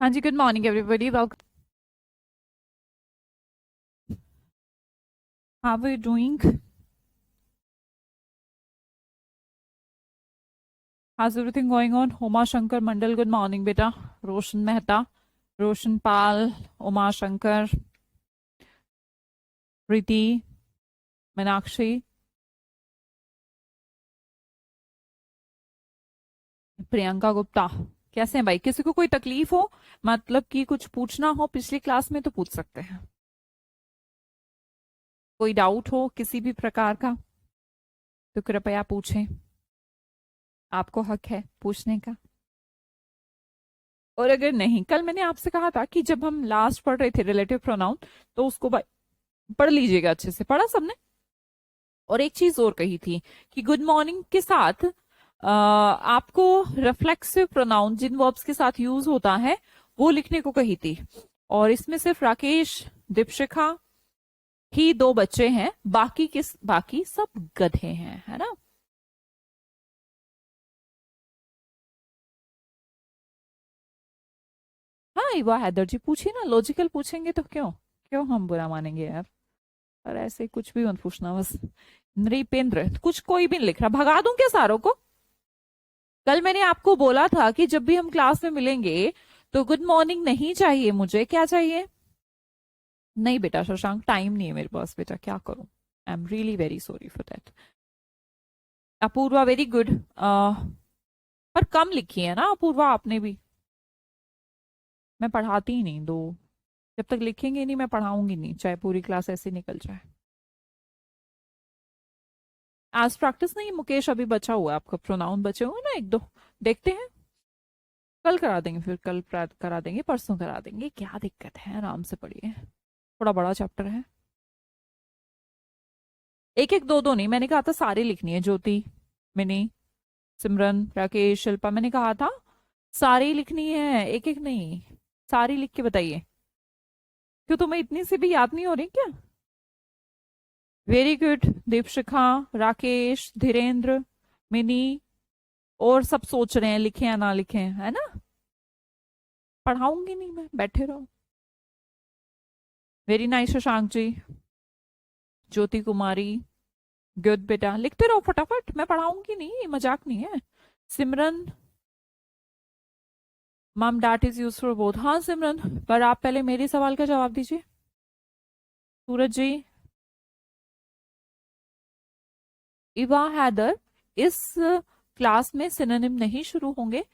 हाँ जी, good morning everybody, welcome. How are you doing? How everything going on? Uma Shankar Mandal, good morning बेटा। रोशन मेहता, रोशन पाल, उमा शंकर, प्रीति, मीनाक्षी, प्रियंका गुप्ता। कैसे हैं भाई? किसी को कोई तकलीफ हो, मतलब कि कुछ पूछना हो पिछली क्लास में, तो पूछ सकते हैं। कोई डाउट हो किसी भी प्रकार का तो कृपया पूछें। आपको हक है पूछने का। और अगर नहीं, कल मैंने आपसे कहा था कि जब हम लास्ट पढ़ रहे थे रिलेटिव प्रोनाउन, तो उसको पढ़ लीजिएगा अच्छे से। पढ़ा सबने? और एक चीज और कही थी कि गुड मॉर्निंग के साथ आपको रिफ्लेक्सिव प्रोनाउन जिन वर्ब्स के साथ यूज होता है वो लिखने को कही थी। और इसमें सिर्फ राकेश, दीपशिखा ही दो बच्चे हैं, बाकी सब गधे हैं, है ना? हाँ, इवा हैदर जी पूछिए ना, लॉजिकल पूछेंगे तो क्यों क्यों हम बुरा मानेंगे यार। और ऐसे कुछ भी मत पूछना बस। नृपेंद्र, कुछ कोई भी नहीं लिख रहा, भगा दूं क्या सारों को? कल मैंने आपको बोला था कि जब भी हम क्लास में मिलेंगे तो गुड मॉर्निंग नहीं चाहिए, मुझे क्या चाहिए? नहीं बेटा शशांक, टाइम नहीं है मेरे पास बेटा, क्या करूं। I am really very sorry for that. Apoorva very good. पर कम लिखी है ना अपूर्वा आपने भी। मैं पढ़ाती ही नहीं दो। जब तक लिखेंगे नहीं मैं पढ़ाऊंगी नहीं, चाहे पूरी क्लास ऐसे निकल जाए। आज प्रैक्टिस नहीं मुकेश, अभी बचा हुआ है आपका प्रोनाउन, बचे हुए ना एक दो। देखते हैं, कल करा देंगे, फिर कल करा देंगे, परसों करा देंगे, क्या दिक्कत है, आराम से पढ़िए। थोड़ा बड़ा चैप्टर है। एक एक दो दो नहीं, मैंने कहा था सारी लिखनी है। ज्योति, मिनी, सिमरन, राकेश, शिल्पा, मैंने कहा था सारी लिखनी है, एक एक नहीं। सारी लिख के बताइए। क्यों, तुम्हें इतनी सी भी याद नहीं हो रही क्या? Very good. Deepshikha, Rakesh, Dhirendra, mini, और सब सोच रहे हैं लिखे या ना लिखे, है ना? पढ़ाऊंगी नहीं मैं, बैठे रहो। Very nice Shashank ji. ज्योति कुमारी, गुड बेटा, लिखते रहो फटाफट, मैं पढ़ाऊंगी नहीं, मजाक नहीं है। सिमरन, मम that is use for both. हाँ सिमरन, पर आप पहले मेरे सवाल का जवाब दीजिए। सूरज जी, इवा हैदर, इस क्लास में सिनोनिम नहीं शुरू होंगे।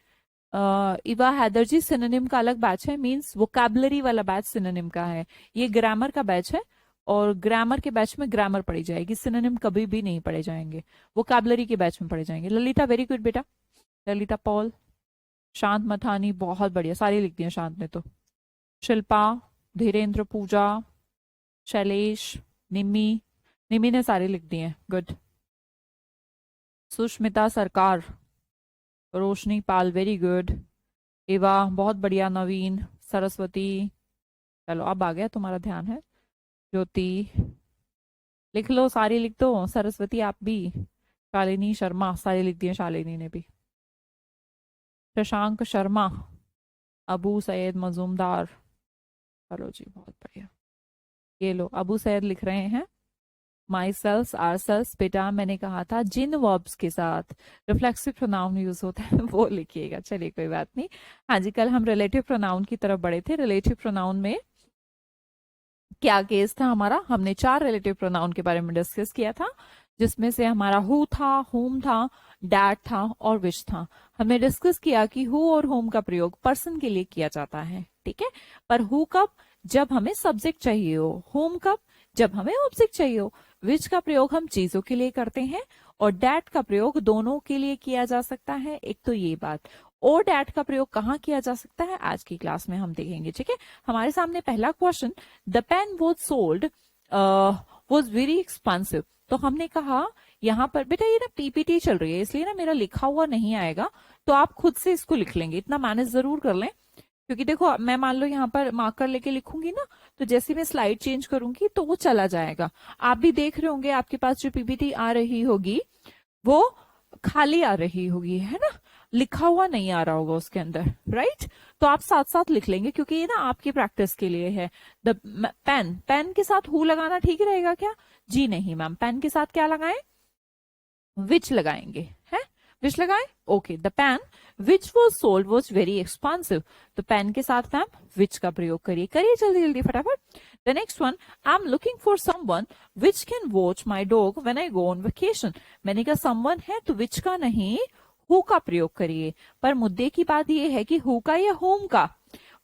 इवा हैदर जी, सिनोनिम का अलग बैच है, मींस वोकैबुलरी वाला बैच सिनोनिम का है। ये ग्रामर का बैच है, और ग्रामर के बैच में ग्रामर पढ़ी जाएगी, सिनोनिम कभी भी नहीं पढ़े जाएंगे। वोकैबुलरी के बैच में पढ़े जाएंगे। ललिता वेरी गुड बेटा। ललिता पॉल, शांत मथानी, बहुत बढ़िया, सारी लिख दी है शांत ने तो। शिल्पा, धीरेन्द्र, पूजा, शैलेश, निम्मी, निम्मी ने सारी लिख दी है, गुड। सुष्मिता सरकार, रोशनी पाल, वेरी गुड। एवा, बहुत बढ़िया। नवीन, सरस्वती, चलो अब आ गया तुम्हारा ध्यान है। ज्योति, लिख लो, सारी लिख दो। सरस्वती आप भी। शालिनी शर्मा, सारी लिख दी है शालिनी ने भी। शशांक शर्मा, अबू सैयद मजूमदार, चलो जी बहुत बढ़िया। ये लो, अबू सैयद लिख रहे हैं। माई सेल्स, आर सेल्स, बेटा मैंने कहा था जिन वर्ब्स के साथ रिफ्लेक्सिव प्रोनाउन यूज होता है वो लिखिएगा। चलिए कोई बात नहीं। हाँ जी, कल हम रिलेटिव प्रोनाउन की तरफ बढ़े थे। रिलेटिव प्रोनाउन में क्या केस था हमारा? हमने 4 रिलेटिव प्रोनाउन के बारे में डिस्कस किया था, जिसमें से हमारा हु था, हुम था, डैट था और विच था। हमने डिस्कस किया कि हु और हुम का प्रयोग पर्सन के लिए किया जाता है, ठीक है। पर हु कब? जब हमें सब्जेक्ट चाहिए हो। हुम कब? जब हमें ऑब्जेक्ट चाहिए हो। विच का प्रयोग हम चीजों के लिए करते हैं, और डैट का प्रयोग दोनों के लिए किया जा सकता है। एक तो ये बात। और डैट का प्रयोग कहाँ किया जा सकता है आज की क्लास में हम देखेंगे, ठीक है। हमारे सामने पहला question, the pen was sold was very expensive. तो हमने कहा यहाँ पर बेटा, ये ना पीपीटी चल रही है इसलिए ना मेरा लिखा हुआ नहीं आएगा, तो आप खुद से इसको लिख लेंगे, इतना मैनेज जरूर कर लें। क्योंकि देखो, मैं मान लो यहाँ पर मार्कर लेके लिखूंगी ना, तो जैसे मैं स्लाइड चेंज करूंगी तो वो चला जाएगा। आप भी देख रहे होंगे आपके पास जो पीपीटी आ रही होगी वो खाली आ रही होगी, है ना? लिखा हुआ नहीं आ रहा होगा उसके अंदर, राइट? तो आप साथ साथ लिख लेंगे क्योंकि ये ना आपकी प्रैक्टिस के लिए है। द पेन, पेन के साथ हु लगाना ठीक रहेगा क्या? जी नहीं मैम, पेन के साथ क्या लगाएं? विच लगाएंगे, है? विच लगाएं? Okay, the pen which was sold was very expensive. तो पेन के साथ मैम विच का प्रयोग करिए, करिए जल्दी जल्दी फटाफट। The next one, I am looking for someone which can watch my dog when I go on vacation. मैंने कहा समवन है तो विच का नहीं हु का प्रयोग करिए। पर मुद्दे की बात यह है कि हु का या होम का,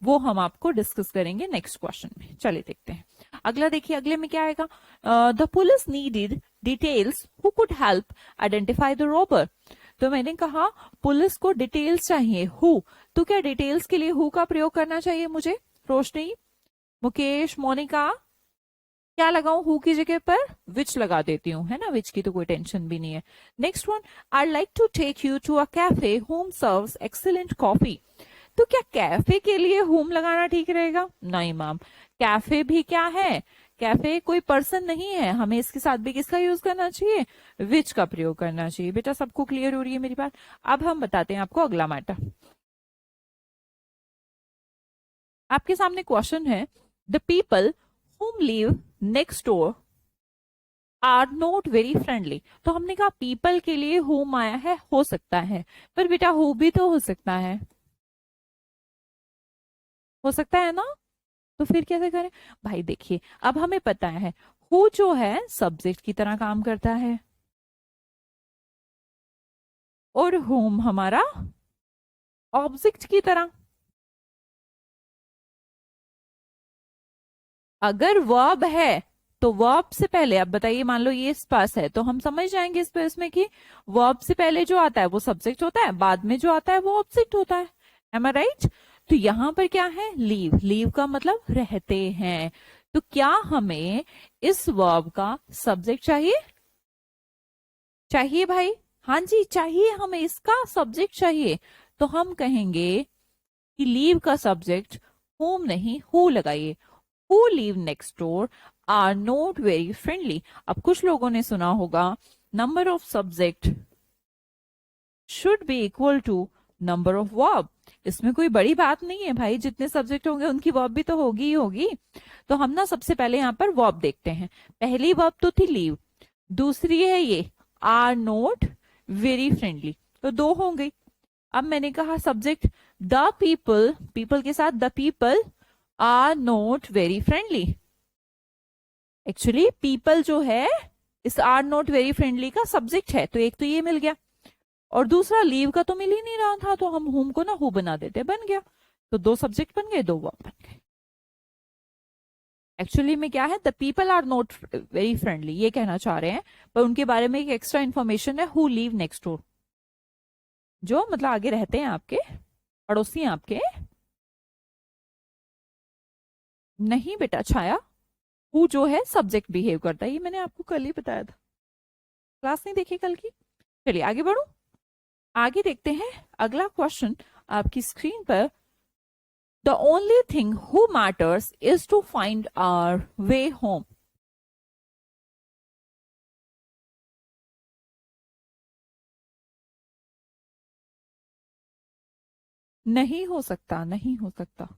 वो हम आपको डिस्कस करेंगे नेक्स्ट क्वेश्चन में। चलिए देखते हैं अगला। देखिए अगले में क्या आएगा? The police needed details who could help identify the robber. तो मैंने कहा पुलिस को डिटेल्स चाहिए, हु, तो क्या डिटेल्स के लिए हु का प्रयोग करना चाहिए मुझे? रोशनी, मुकेश, मोनिका, क्या लगाऊं? हु की जगह पर विच लगा देती हूँ, है ना? विच की तो कोई टेंशन भी नहीं है। Next one, I like to take you to a cafe whom serves excellent coffee. तो क्या कैफे के लिए होम लगाना ठीक रहेगा? नहीं मैम, कैफे भी क्या है? कैफे कोई पर्सन नहीं है, हमें इसके साथ भी किसका यूज करना चाहिए? विच का प्रयोग करना चाहिए। बेटा सबको क्लियर हो रही है मेरी बात? अब हम बताते हैं आपको अगला मैटर। आपके सामने क्वेश्चन है, the people whom live next door are not very friendly. तो हमने कहा पीपल के लिए होम आया है, हो सकता है, पर बेटा हो भी तो हो सकता है, हो सकता है ना? तो फिर कैसे करें भाई? देखिए अब हमें पता है हु जो है सब्जेक्ट की तरह काम करता है और होम हमारा ऑब्जेक्ट की तरह। अगर वर्ब है तो वर्ब से पहले, अब बताइए मान लो ये स्पास है तो हम समझ जाएंगे इस स्पेस में कि वर्ब से पहले जो आता है वो सब्जेक्ट होता है, बाद में जो आता है वो ऑब्जेक्ट होता है। एम आई राइट? तो यहां पर क्या है? लीव, लीव का मतलब रहते हैं। तो क्या हमें इस वर्ब का सब्जेक्ट चाहिए? चाहिए भाई? हाँ जी चाहिए, हमें इसका सब्जेक्ट चाहिए। तो हम कहेंगे कि लीव का सब्जेक्ट होम नहीं हु लगाइए। Who live next door are not very friendly. अब कुछ लोगों ने सुना होगा number of subject should be equal to number of verb. इसमें कोई बड़ी बात नहीं है भाई, जितने सब्जेक्ट होंगे उनकी वर्ब भी तो होगी ही होगी। तो हम ना सबसे पहले यहाँ पर वर्ब देखते हैं। पहली वर्ब तो थी लीव, दूसरी है ये आर नॉट वेरी फ्रेंडली, तो दो हो गई। अब मैंने कहा सब्जेक्ट द पीपल, पीपल के साथ the people are not very friendly. Actually people जो है इस आर नॉट वेरी फ्रेंडली का सब्जेक्ट है, तो एक तो ये मिल गया और दूसरा लीव का तो मिल ही नहीं रहा था, तो हम होम को ना हु बना देते, बन गया। तो दो सब्जेक्ट बन गए, दो वर्ब बन गए। एक्चुअली में क्या है? The people are not very friendly ये कहना चाह रहे हैं, पर उनके बारे में एक एक्स्ट्रा इन्फॉर्मेशन है, हु लीव नेक्स्ट डोर, जो मतलब आगे रहते हैं आपके, पड़ोसी हैं आपके। नहीं बेटा छाया, हु जो है सब्जेक्ट बिहेव करता है, ये मैंने आपको कल ही बताया था, क्लास नहीं देखी कल की? चलिए आगे बढ़ो, आगे देखते हैं अगला क्वेश्चन आपकी स्क्रीन पर। The only thing who matters is to find our way home. नहीं हो सकता, नहीं हो सकता।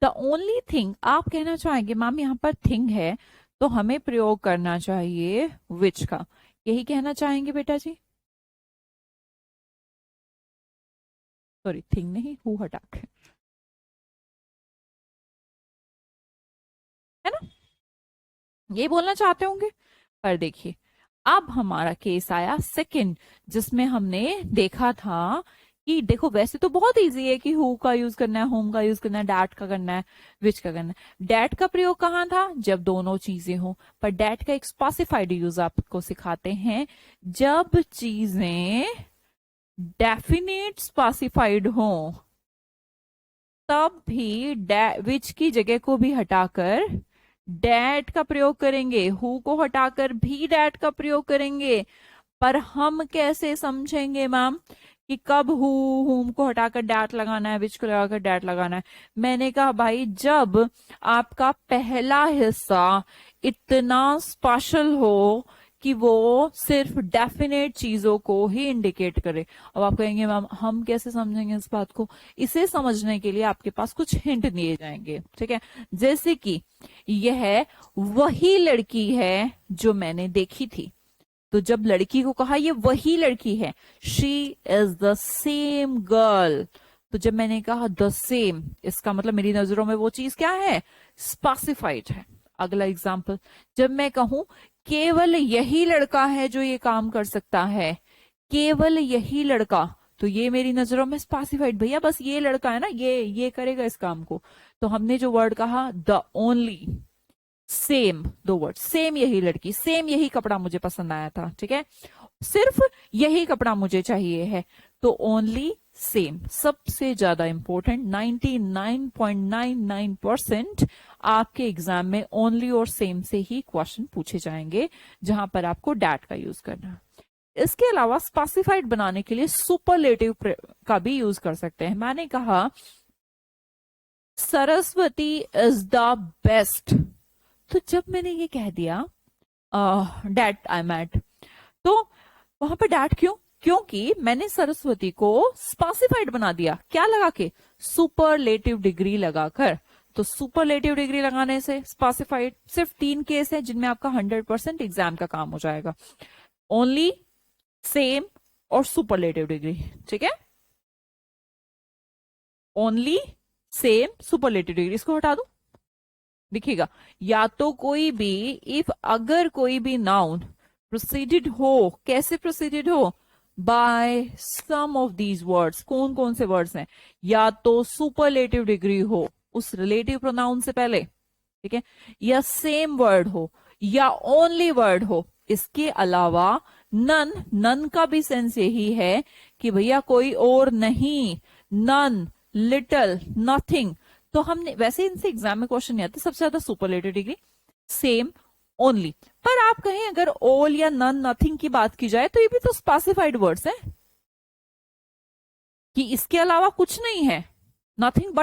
द ओनली थिंग आप कहना चाहेंगे मैम यहाँ पर थिंग है तो हमें प्रयोग करना चाहिए विच का, यही कहना चाहेंगे बेटा जी? सॉरी थिंग नहीं, हु हटा के, है ना? ये बोलना चाहते होंगे। पर देखिए अब हमारा केस आया सेकंड, जिसमें हमने देखा था कि देखो वैसे तो बहुत इजी है कि हु का यूज करना है, होम का यूज करना है, डैट का करना है, विच का करना है। डैट का प्रयोग कहाँ था? जब दोनों चीजें हो। पर डैट का एक स्पेसिफाइड यूज आपको सिखाते हैं, जब चीजें डेफिनेट स्पेसिफाइड हो तब भी विच की जगह को भी हटाकर डैट का प्रयोग करेंगे, हु को हटाकर भी डैट का प्रयोग करेंगे। पर हम कैसे समझेंगे मैम कि कब हु हुम को हटाकर डैट लगाना है, विच को लगाकर डैट लगाना है? मैंने कहा भाई जब आपका पहला हिस्सा इतना स्पेशल हो कि वो सिर्फ डेफिनेट चीजों को ही इंडिकेट करे। अब आप कहेंगे मैम हम कैसे समझेंगे इस बात को? इसे समझने के लिए आपके पास कुछ हिंट दिए जाएंगे, ठीक है। जैसे कि यह वही लड़की है जो मैंने देखी थी, तो जब लड़की को कहा ये वही लड़की है, she is the same girl, तो जब मैंने कहा द सेम, इसका मतलब मेरी नजरों में वो चीज क्या है? स्पेसिफाइड है। अगला एग्जाम्पल, जब मैं कहूं केवल यही लड़का है जो ये काम कर सकता है, केवल यही लड़का, तो ये मेरी नजरों में स्पेसिफाइड, भैया बस ये लड़का है ना, ये करेगा इस काम को। तो हमने जो वर्ड कहा द ओनली, सेम, दो वर्ड, सेम यही लड़की, सेम यही कपड़ा मुझे पसंद आया था, ठीक है, सिर्फ यही कपड़ा मुझे चाहिए है, तो ओनली, सेम। सबसे ज्यादा इंपॉर्टेंट, 99.99% आपके एग्जाम में ओनली और सेम से ही क्वेश्चन पूछे जाएंगे, जहां पर आपको डैट का यूज करना है। इसके अलावा स्पेसिफाइड बनाने के लिए सुपरलेटिव का भी यूज कर सकते हैं। मैंने कहा सरस्वती इज द बेस्ट, तो जब मैंने ये कह दिया डैट आई एम तो वहां पर डैट क्यों? क्योंकि मैंने सरस्वती को स्पेसिफाइड बना दिया, क्या लगा के? सुपरलेटिव डिग्री लगाकर। तो सुपरलेटिव डिग्री लगाने से स्पेसिफाइड, सिर्फ 3 केस है जिनमें आपका 100% एग्जाम का काम हो जाएगा, ओनली, सेम और सुपरलेटिव डिग्री, ठीक है। ओनली, सेम, सुपरलेटिव डिग्री, इसको हटा दूं, दिखेगा या तो कोई भी, इफ अगर कोई भी नाउन प्रोसीडेड हो, कैसे प्रोसीडेड हो? By some of these words, कौन कौन से वर्ड्स हैं? या तो सुपरलेटिव डिग्री हो उस रिलेटिव प्रोनाउन से पहले, ठीक है, या सेम वर्ड हो, या ओनली वर्ड हो। इसके अलावा नन, नन का भी सेंस यही है कि भैया कोई और नहीं, नन, लिटिल, नथिंग। तो हमने वैसे इनसे एग्जाम में क्वेश्चन नहीं आते, सबसे ज्यादा सुपरलेटिव डिग्री, सेम, ओनली। पर आप कहें अगर ऑल या नन, नथिंग की बात की जाए तो ये भी तो स्पेसिफाइड वर्ड्स हैं कि इसके अलावा कुछ नहीं है, नथिंग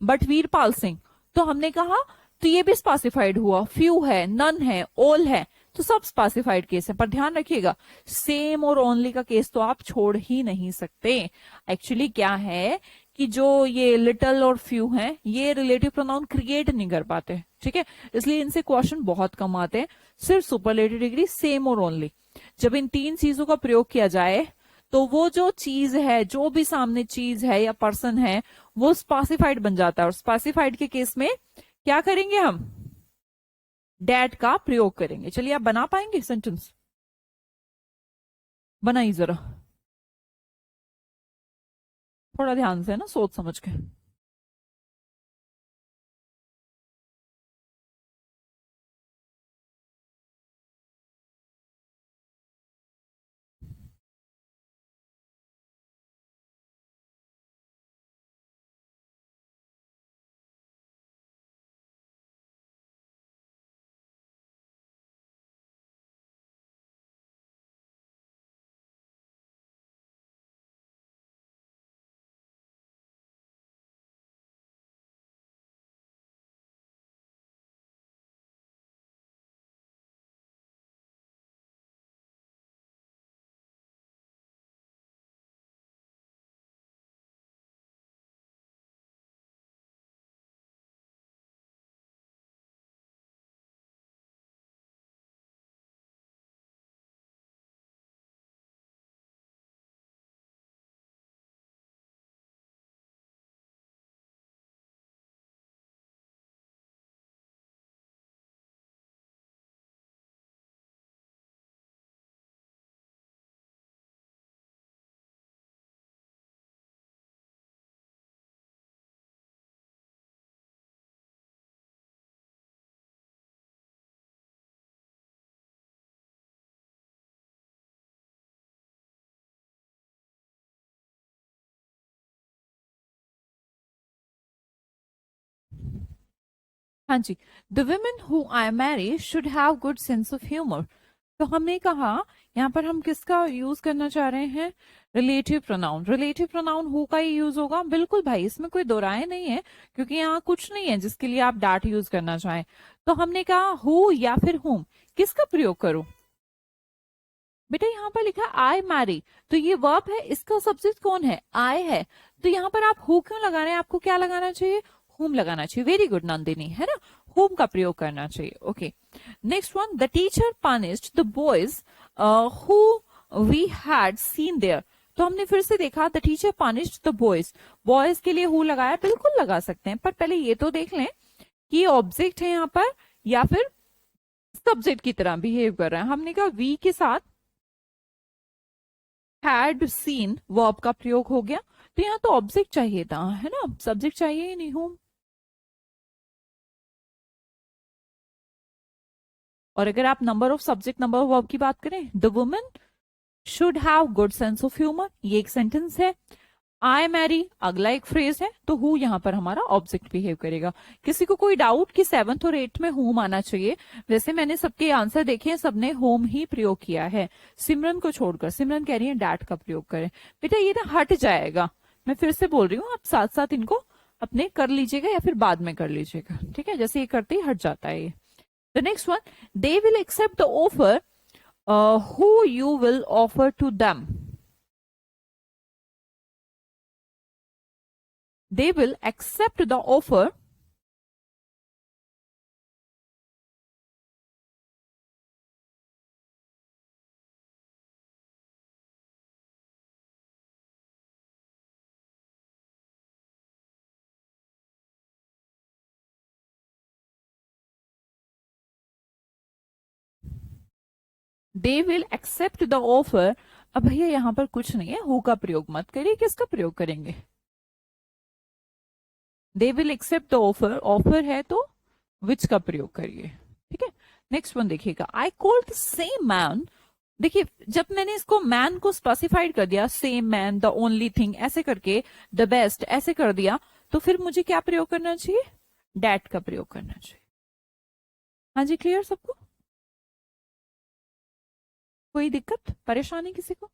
बट वीरपाल सिंह। तो हमने कहा तो ये भी स्पेसिफाइड हुआ, फ्यू है, नन है, ऑल है, तो सब स्पेसिफाइड केस है। पर ध्यान रखिएगा सेम और ओनली का केस तो आप छोड़ ही नहीं सकते। एक्चुअली क्या है कि जो ये लिटिल और फ्यू हैं, ये रिलेटिव प्रोनाउन क्रिएट नहीं कर पाते, ठीक है, इसलिए इनसे क्वेश्चन बहुत कम आते हैं। सिर्फ सुपरलेटिव डिग्री, सेम और ओनली, जब इन 3 चीजों का प्रयोग किया जाए तो वो जो चीज है, जो भी सामने चीज है या पर्सन है, वो स्पेसिफाइड बन जाता है। और स्पेसिफाइड के केस में क्या करेंगे हम? डैट का प्रयोग करेंगे। चलिए आप बना पाएंगे सेंटेंस? बनाइए जरा, थोड़ा ध्यान से ना, सोच समझ के। हाँ जी, the women who I marry should have good sense of humour. तो हमने कहा यहाँ पर हम किसका यूज करना चाह रहे हैं? Relative pronoun. Relative pronoun who का ही यूज होगा, बिल्कुल भाई, इसमें कोई दो राय नहीं है, क्योंकि यहाँ कुछ नहीं है जिसके लिए आप डैट यूज करना चाहें। तो हमने कहा हु या फिर हुम, किसका प्रयोग करूं? बेटा यहाँ पर लिखा आई मैरी, तो ये वर्ब है, इसका सब्जेक्ट कौन है, आई है, तो यहाँ पर आप हु क्यों लगा रहे हैं, आपको क्या लगाना चाहिए, हुम लगाना चाहिए। वेरी गुड नंदिनी, है ना, हुम का प्रयोग करना चाहिए। Okay, next one, the teacher punished the boys who we had seen there. तो हमने फिर से देखा the teacher punished the boys, boys के लिए हु लगाया, बिल्कुल लगा सकते हैं, पर पहले ये तो देख लें कि ऑब्जेक्ट है यहाँ पर या फिर सब्जेक्ट की तरह बिहेव कर रहा है। हमने कहा वी के साथ हैड सीन वर्ब का प्रयोग हो गया, तो यहाँ तो ऑब्जेक्ट चाहिए था, है ना, सब्जेक्ट चाहिए ही नहीं, हूं। और अगर आप number of subject number of verb की बात करें, the woman should have good sense of humour, ये एक सेंटेंस है। आई मैरी अगला एक फ्रेज है, तो हु यहाँ पर हमारा ऑब्जेक्ट बिहेव करेगा। किसी को कोई डाउट कि 7th और 8th में होम आना चाहिए, वैसे मैंने सबके आंसर देखे हैं, सबने होम ही प्रयोग किया है, सिमरन को छोड़कर। सिमरन कह रही है डैट का प्रयोग करें। बेटा ये ना हट जाएगा, मैं फिर से बोल रही हूँ, आप साथ साथ इनको अपने कर लीजिएगा या फिर बाद में कर लीजिएगा, ठीक है, जैसे ये करते ही हट जाता है ये। The next one, they will accept the offer who you will offer to them. They will accept the offer they will accept the offer। अब भैया यहाँ पर कुछ नहीं है, हु का प्रयोग मत करिए, किसका प्रयोग करेंगे, they will accept the offer, offer है तो विच का प्रयोग करिए, ठीक है। नेक्स्ट वन देखिएगा, I called the same man. देखिए जब मैंने इसको मैन को स्पेसिफाइड कर दिया, same man, the only thing ऐसे करके, द बेस्ट ऐसे कर दिया, तो फिर मुझे क्या प्रयोग करना चाहिए, डैट का प्रयोग करना चाहिए। हाँ जी, क्लियर सबको, कोई दिक्कत परेशानी किसी को?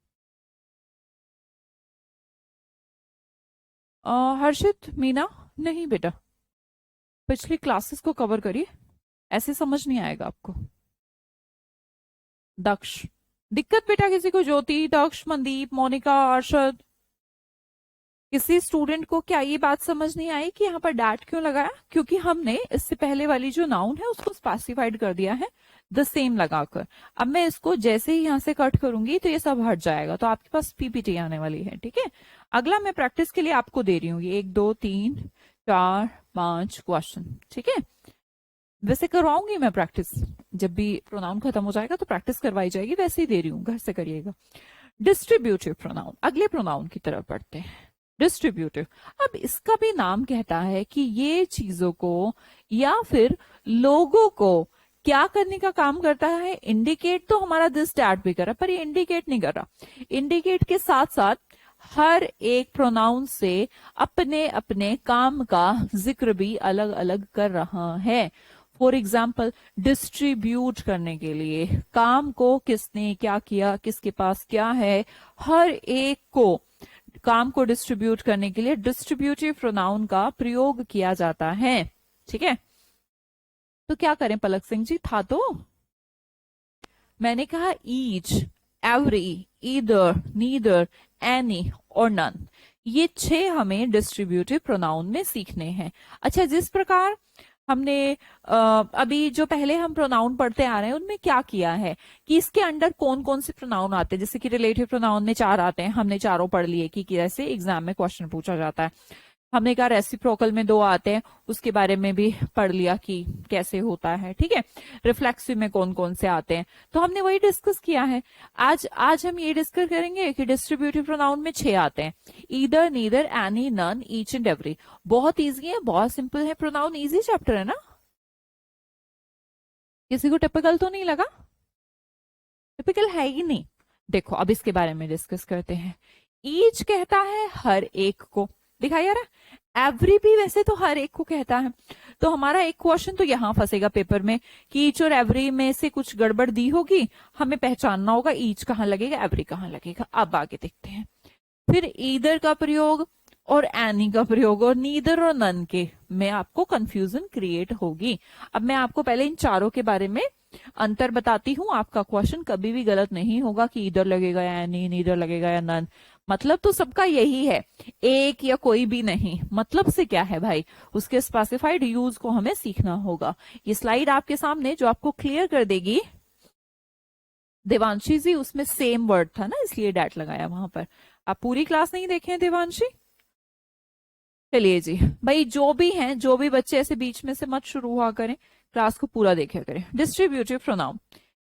हर्षित, मीना, नहीं बेटा, पिछली क्लासेस को कवर करिए, ऐसे समझ नहीं आएगा आपको। दक्ष, दिक्कत बेटा किसी को, ज्योति, दक्ष, मनदीप, मोनिका, अर्शद, किसी स्टूडेंट को क्या ये बात समझ नहीं आई कि यहाँ पर डैट क्यों लगाया, क्योंकि हमने इससे पहले वाली जो नाउन है उसको स्पेसिफाइड कर दिया है द सेम लगाकर। अब मैं इसको जैसे ही यहाँ से कट करूंगी तो ये सब हट जाएगा, तो आपके पास पीपीटी आने वाली है, ठीक है। अगला मैं प्रैक्टिस के लिए आपको दे रही हूँ ये 1 2 3 4 5 क्वेश्चन, ठीक है। वैसे करवाऊंगी मैं प्रैक्टिस, जब भी प्रोनाउन खत्म हो जाएगा तो प्रैक्टिस करवाई जाएगी, वैसे ही दे रही हूँ, घर से करिएगा। डिस्ट्रीब्यूटिव प्रोनाउन, अगले प्रोनाउन की तरफ बढ़ते हैं। डिस्ट्रीब्यूटिव, अब इसका भी नाम कहता है कि ये चीजों को या फिर लोगों को क्या करने का काम करता है, इंडिकेट तो हमारा दिस डैट भी कर रहा, पर ये इंडिकेट नहीं कर रहा, इंडिकेट के साथ साथ हर एक प्रोनाउन से अपने अपने काम का जिक्र भी अलग अलग कर रहा है। फॉर एग्जाम्पल, डिस्ट्रीब्यूट करने के लिए काम को किसने क्या किया, किसके पास क्या है, हर एक को काम को डिस्ट्रीब्यूट करने के लिए डिस्ट्रीब्यूटिव प्रोनाउन का प्रयोग किया जाता है, ठीक है। तो क्या करें पलक सिंह जी, था तो मैंने कहा each, every, either, neither, any और नन, ये 6 हमें डिस्ट्रीब्यूटिव प्रोनाउन में सीखने हैं। अच्छा, जिस प्रकार हमने अभी जो पहले हम प्रोनाउन पढ़ते आ रहे हैं उनमें क्या किया है कि इसके अंडर कौन कौन से प्रोनाउन आते हैं, जैसे कि रिलेटिव प्रोनाउन में 4 आते हैं, हमने चारों पढ़ लिए कि कैसे एग्जाम में क्वेश्चन पूछा जाता है। हमने कहा रेसिप्रोकल में 2 आते हैं, उसके बारे में भी पढ़ लिया कि कैसे होता है, ठीक है। रिफ्लेक्सिव में कौन कौन से आते हैं, तो हमने वही डिस्कस किया है। आज हम ये डिस्कस करेंगे कि डिस्ट्रीब्यूटिव प्रोनाउन में 6 आते हैं, either, neither, any, none, each and every. बहुत इजी है, बहुत सिंपल है, प्रोनाउन इजी चैप्टर है ना, किसी को टिपिकल तो नहीं लगा, टिपिकल है ही नहीं। देखो अब इसके बारे में डिस्कस करते हैं। ईच कहता है हर एक को, दिखाई आ रहा है, एवरी भी वैसे तो हर एक को कहता है, तो हमारा एक क्वेश्चन तो यहां फंसेगा पेपर में कि ईच और एवरी में से कुछ गड़बड़ दी होगी, हमें पहचानना होगा ईच कहां लगेगा, एवरी कहां लगेगा। अब आगे देखते हैं। फिर ईदर का प्रयोग, और एनी का प्रयोग और नीदर और नन के में आपको कंफ्यूजन क्रिएट होगी। अब मैं आपको पहले इन चारों के बारे में अंतर बताती हूँ। आपका क्वेश्चन कभी भी गलत नहीं होगा कि इधर लगेगा या एनी, नीदर लगेगा या नन। मतलब तो सबका यही है, एक या कोई भी नहीं। मतलब से क्या है भाई, उसके स्पेसिफाइड यूज को हमें सीखना होगा। ये स्लाइड आपके सामने जो आपको क्लियर कर देगी देवांशी जी, उसमें सेम वर्ड था ना, इसलिए डैट लगाया वहां पर। आप पूरी क्लास नहीं देखे हैं देवांशी? चलिए जी भाई, जो भी हैं, जो भी बच्चे ऐसे बीच में से मत शुरू हुआ करें, क्लास को पूरा देखा करें। डिस्ट्रीब्यूटिव प्रोनाउन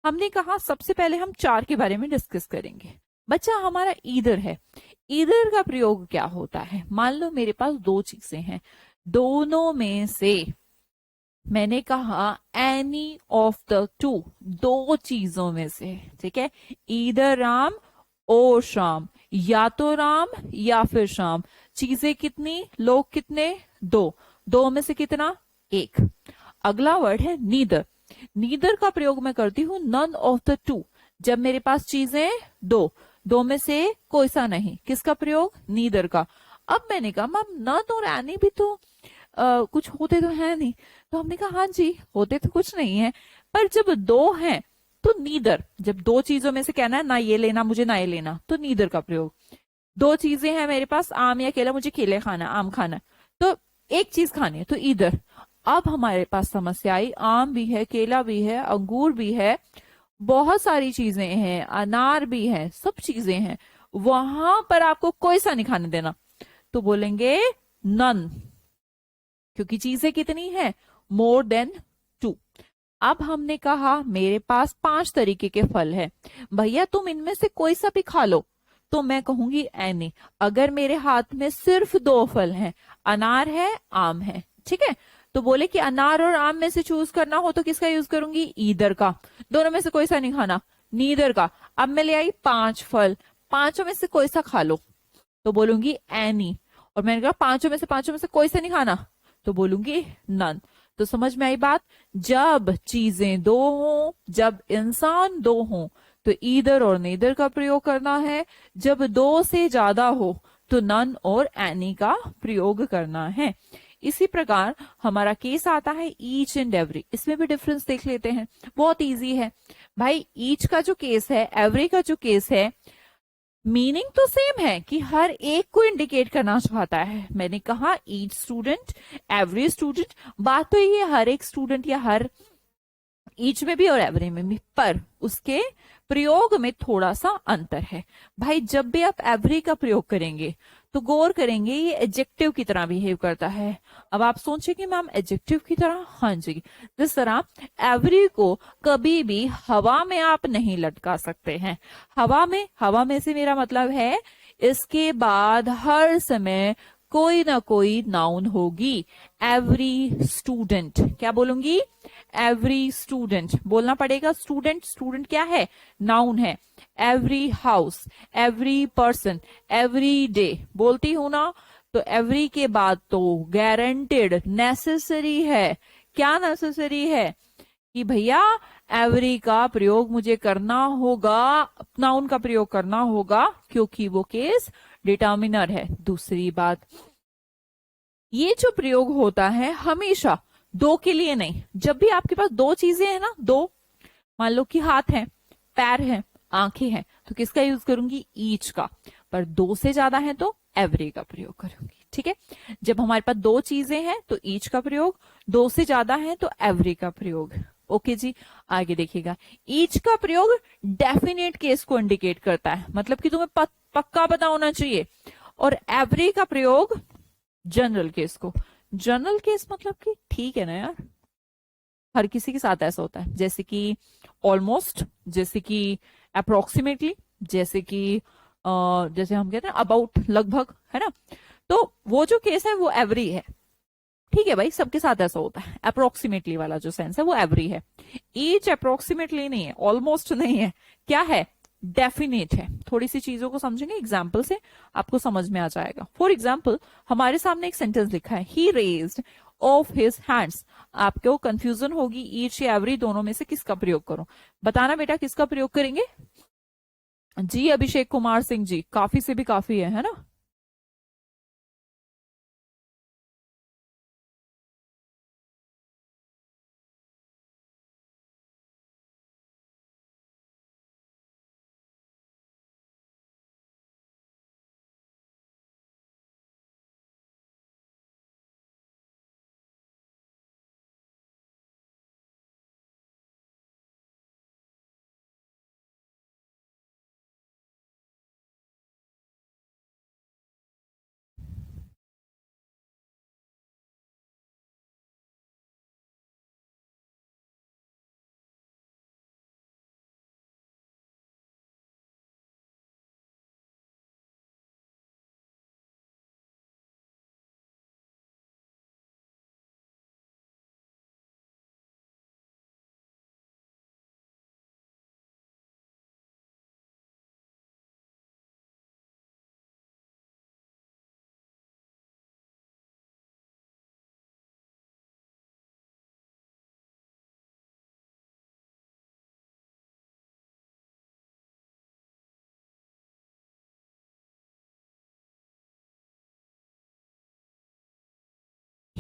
हमने कहा सबसे पहले हम चार के बारे में डिस्कस करेंगे। बच्चा हमारा ईदर है, ईदर का प्रयोग क्या होता है? मान लो मेरे पास दो चीजें हैं, दोनों में से मैंने कहा एनी ऑफ द टू, दो चीजों में से, ठीक है। ईदर राम और शाम, या तो राम या फिर शाम। चीजें कितनी, लोग कितने, दो, दो में से कितना, एक। अगला वर्ड है नीदर। नीदर का प्रयोग मैं करती हूं नन ऑफ द टू, जब मेरे पास चीजें दो, दो में से कोई सा नहीं। किसका प्रयोग, नीदर का। अब मैंने कहा मैम नन और एनी भी तो कुछ होते तो है नहीं। तो हमने कहा हाँ जी, होते तो कुछ नहीं है, पर जब दो हैं तो नीदर। जब दो चीजों में से कहना है ना ये लेना मुझे ना ये लेना, तो नीदर का प्रयोग। दो चीजें हैं मेरे पास, आम या केला, मुझे केले खाना, आम खाना, तो एक चीज खानी है तो ईदर। अब हमारे पास समस्या आई, आम भी है, केला भी है, अंगूर भी है, बहुत सारी चीजें हैं, अनार भी है, सब चीजें हैं, वहां पर आपको कोई सा नहीं खाने देना। तो बोलेंगे नन, क्योंकि चीजें कितनी है, मोर देन टू। अब हमने कहा मेरे पास पांच तरीके के फल है, भैया तुम इनमें से कोई सा भी खा लो, तो मैं कहूंगी एनी। अगर मेरे हाथ में सिर्फ दो फल हैं, अनार है, आम है, ठीक है, तो बोले कि अनार और आम में से चूज करना हो तो किसका यूज करूंगी, ईदर का। दोनों में से कोई सा नहीं खाना, नीदर का। अब मैं ले आई पांच फल, पांचों में से कोई सा खा लो, तो बोलूंगी एनी। और मैंने कहा पांचों में से कोई सा नहीं खाना, तो बोलूंगी नन। तो समझ में आई बात? जब चीजें दो हों, जब इंसान दो हों, तो ईदर और नेदर का प्रयोग करना है। जब दो से ज्यादा हो तो नन और एनी का प्रयोग करना है। इसी प्रकार हमारा केस आता है ईच एंड एवरी। इसमें भी डिफरेंस देख लेते हैं, बहुत इजी है भाई। ईच का जो केस है, एवरी का जो केस है, मीनिंग तो सेम है कि हर एक को इंडिकेट करना चाहता है। मैंने कहा ईच स्टूडेंट, एवरी स्टूडेंट, बात तो ये हर एक स्टूडेंट या हर ईच में भी और एवरी में भी, पर उसके प्रयोग में थोड़ा सा अंतर है। भाई जब भी आप एवरी का प्रयोग करेंगे तो गौर करेंगे ये एडजेक्टिव की तरह बिहेव करता है। अब आप सोचेंगे मैम एडजेक्टिव की तरह? हाँ जी, जिस तरह एवरी को कभी भी हवा में आप नहीं लटका सकते हैं। हवा में से मेरा मतलब है इसके बाद हर समय कोई ना कोई नाउन होगी। एवरी स्टूडेंट, क्या बोलूंगी, एवरी स्टूडेंट बोलना पड़ेगा। स्टूडेंट, स्टूडेंट क्या है, नाउन है। Every house, every person, every day बोलती हूं ना, तो एवरी के बाद तो गारंटेड नेसेसरी है। क्या नेसेसरी है कि भैया एवरी का प्रयोग मुझे करना होगा, नाउन का प्रयोग करना होगा, क्योंकि वो केस डिटर्मिनर है। दूसरी बात, ये जो प्रयोग होता है हमेशा दो के लिए नहीं। जब भी आपके पास दो चीजें हैं ना, दो, मान लो कि हाथ है, पैर है, आंखें हैं, तो किसका यूज करूंगी, ईच का। पर दो से ज्यादा है तो एवरी का प्रयोग करूंगी, ठीक है। जब हमारे पास दो चीजें हैं तो ईच का प्रयोग, दो से ज्यादा है तो एवरी का प्रयोग। ओके जी, आगे देखिएगा। ईच का प्रयोग डेफिनेट केस को इंडिकेट करता है, मतलब कि तुम्हें पक्का पता होना चाहिए। और एवरी का प्रयोग जनरल केस को। जनरल केस मतलब कि ठीक है ना यार, हर किसी के साथ ऐसा होता है, जैसे कि ऑलमोस्ट, जैसे कि अप्रोक्सीमेटली, जैसे कि जैसे हम कहते हैं अबाउट, लगभग, है ना। तो वो जो केस है वो एवरी है, ठीक है भाई, सबके साथ ऐसा होता है। अप्रोक्सीमेटली वाला जो सेंस है वो एवरी है। ईच अप्रोक्सीमेटली नहीं है, ऑलमोस्ट नहीं है, क्या है, डेफिनेट है। थोड़ी सी चीजों को समझेंगे एग्जाम्पल से, आपको समझ में आ जाएगा। फॉर एग्जाम्पल हमारे सामने एक सेंटेंस लिखा है, ही रेज्ड ऑफ हिज हैंड्स। आपको कंफ्यूजन होगी ईच या एवरी दोनों में से किसका प्रयोग करूं, बताना बेटा किसका प्रयोग करेंगे। जी अभिषेक कुमार सिंह जी, काफी से भी काफी है ना।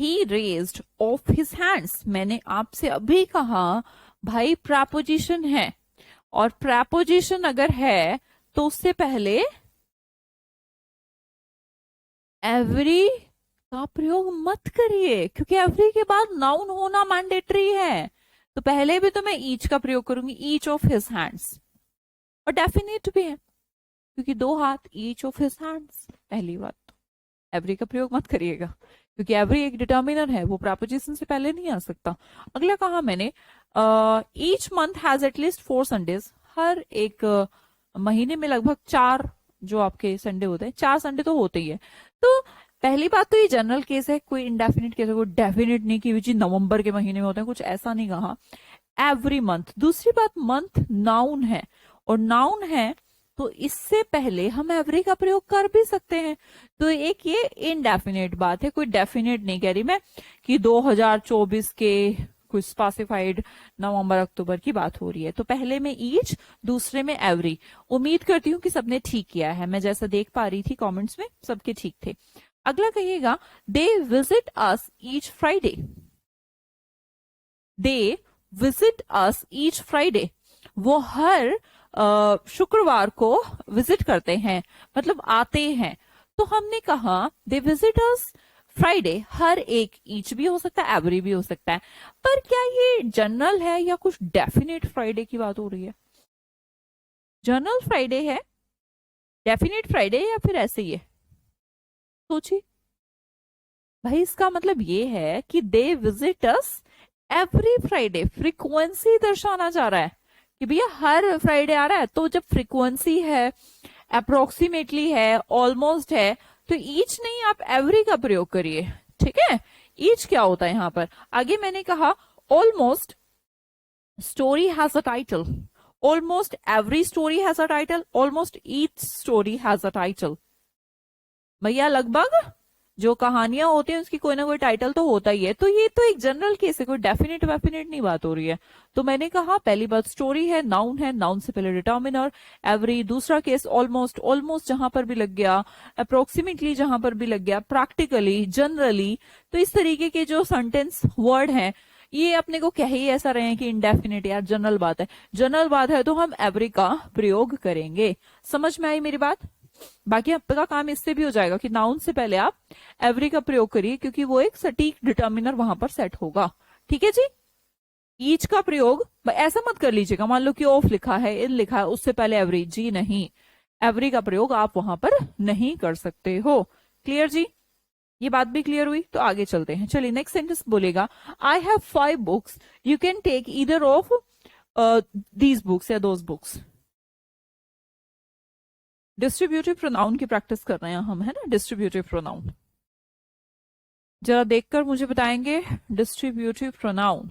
ही रेज्ड ऑफ हिज हैंड्स, मैंने आपसे अभी कहा भाई प्रपोजिशन है, और प्रपोजिशन अगर है तो उससे पहले एवरी का प्रयोग मत करिए, क्योंकि एवरी के बाद नाउन होना मैंडेटरी है। तो पहले भी तो मैं ईच का प्रयोग करूंगी, ईच ऑफ हिज हैंड्स, और डेफिनेट भी है क्योंकि दो हाथ, ईच ऑफ हिज हैंड्स। पहली बात तो एवरी का प्रयोग मत करिएगा, क्योंकि एवरी एक डिटर्मिनर है, वो प्रपोजिशन से पहले नहीं आ सकता। अगला कहा मैंने each month has at least 4 Sundays, हर एक महीने में लगभग 4 जो आपके संडे होते हैं, 4 संडे तो होते ही है। तो पहली बात तो ये जनरल केस है, कोई इंडेफिनिट केस है, कोई डेफिनेट नहीं कि जी नवंबर के महीने में होते हैं, कुछ ऐसा नहीं कहा। Every month. दूसरी बात, मंथ नाउन है, और नाउन है तो इससे पहले हम एवरी का प्रयोग कर भी सकते हैं। तो एक ये इनडेफिनेट बात है, कोई डेफिनेट नहीं कह रही मैं कि 2024 के कुछ स्पेसिफाइड नवंबर अक्टूबर की बात हो रही है। तो पहले में ईच, दूसरे में एवरी। उम्मीद करती हूँ कि सबने ठीक किया है, मैं जैसा देख पा रही थी कमेंट्स में सबके ठीक थे। अगला कहिएगा, they visit us each Friday. They visit us each Friday, वो हर शुक्रवार को विजिट करते हैं, मतलब आते हैं। तो हमने कहा दे विजिट अस फ्राइडे, हर एक, ईच भी हो सकता है, एवरी भी हो सकता है। पर क्या ये जनरल है या कुछ डेफिनेट फ्राइडे की बात हो रही है? जनरल फ्राइडे है, डेफिनेट फ्राइडे, या फिर ऐसे ही है? सोचिए भाई, इसका मतलब ये है कि they visit us every Friday, frequency दर्शाना चाह रहा है कि भैया हर फ्राइडे आ रहा है। तो जब फ्रीक्वेंसी है, अप्रोक्सीमेटली है, ऑलमोस्ट है, तो ईच नहीं, आप एवरी का प्रयोग करिए। ठीक है, ईच क्या होता है यहां पर? आगे मैंने कहा almost story has a title, almost every story has a title, almost each story has a title. भैया लगभग जो कहानियां होती हैं उसकी कोई ना कोई टाइटल तो होता ही है। तो ये तो एक जनरल केस है, कोई डेफिनेट वेफिनेट नहीं बात हो रही है। तो मैंने कहा पहली बात स्टोरी है, नाउन से पहले डिटर्मिनर, एवरी। दूसरा केस ऑलमोस्ट, ऑलमोस्ट जहां पर भी लग गया, अप्रोक्सीमेटली जहां पर भी लग गया, प्रैक्टिकली, जनरली। तो इस तरीके के जो सेंटेंस वर्ड हैं, ये अपने को कह ही ऐसा रहे हैं कि इंडेफिनिट, यार जनरल बात है। जनरल बात है तो हम एवरी का प्रयोग करेंगे। समझ में आई मेरी बात? बाकी आपका काम इससे भी हो जाएगा कि नाउन से पहले आप एवरी का प्रयोग करिए, क्योंकि वो एक सटीक डिटर्मिनर वहां पर सेट होगा। ठीक है जी। ईच का प्रयोग ऐसा मत कर लीजिएगा, मान लो कि ऑफ लिखा है, इन लिखा है, उससे पहले एवरी, जी नहीं, एवरी का प्रयोग आप वहां पर नहीं कर सकते हो। क्लियर जी? ये बात भी क्लियर हुई? तो आगे चलते हैं। चलिए नेक्स्ट सेंटेंस बोलेगा, I have 5 books, you can take either of these books या दोज बुक्स। डिस्ट्रीब्यूटिव प्रोनाउन की प्रैक्टिस कर रहे हैं हम, है ना? डिस्ट्रीब्यूटिव प्रोनाउन जरा देखकर मुझे बताएंगे, डिस्ट्रीब्यूटिव प्रोनाउन।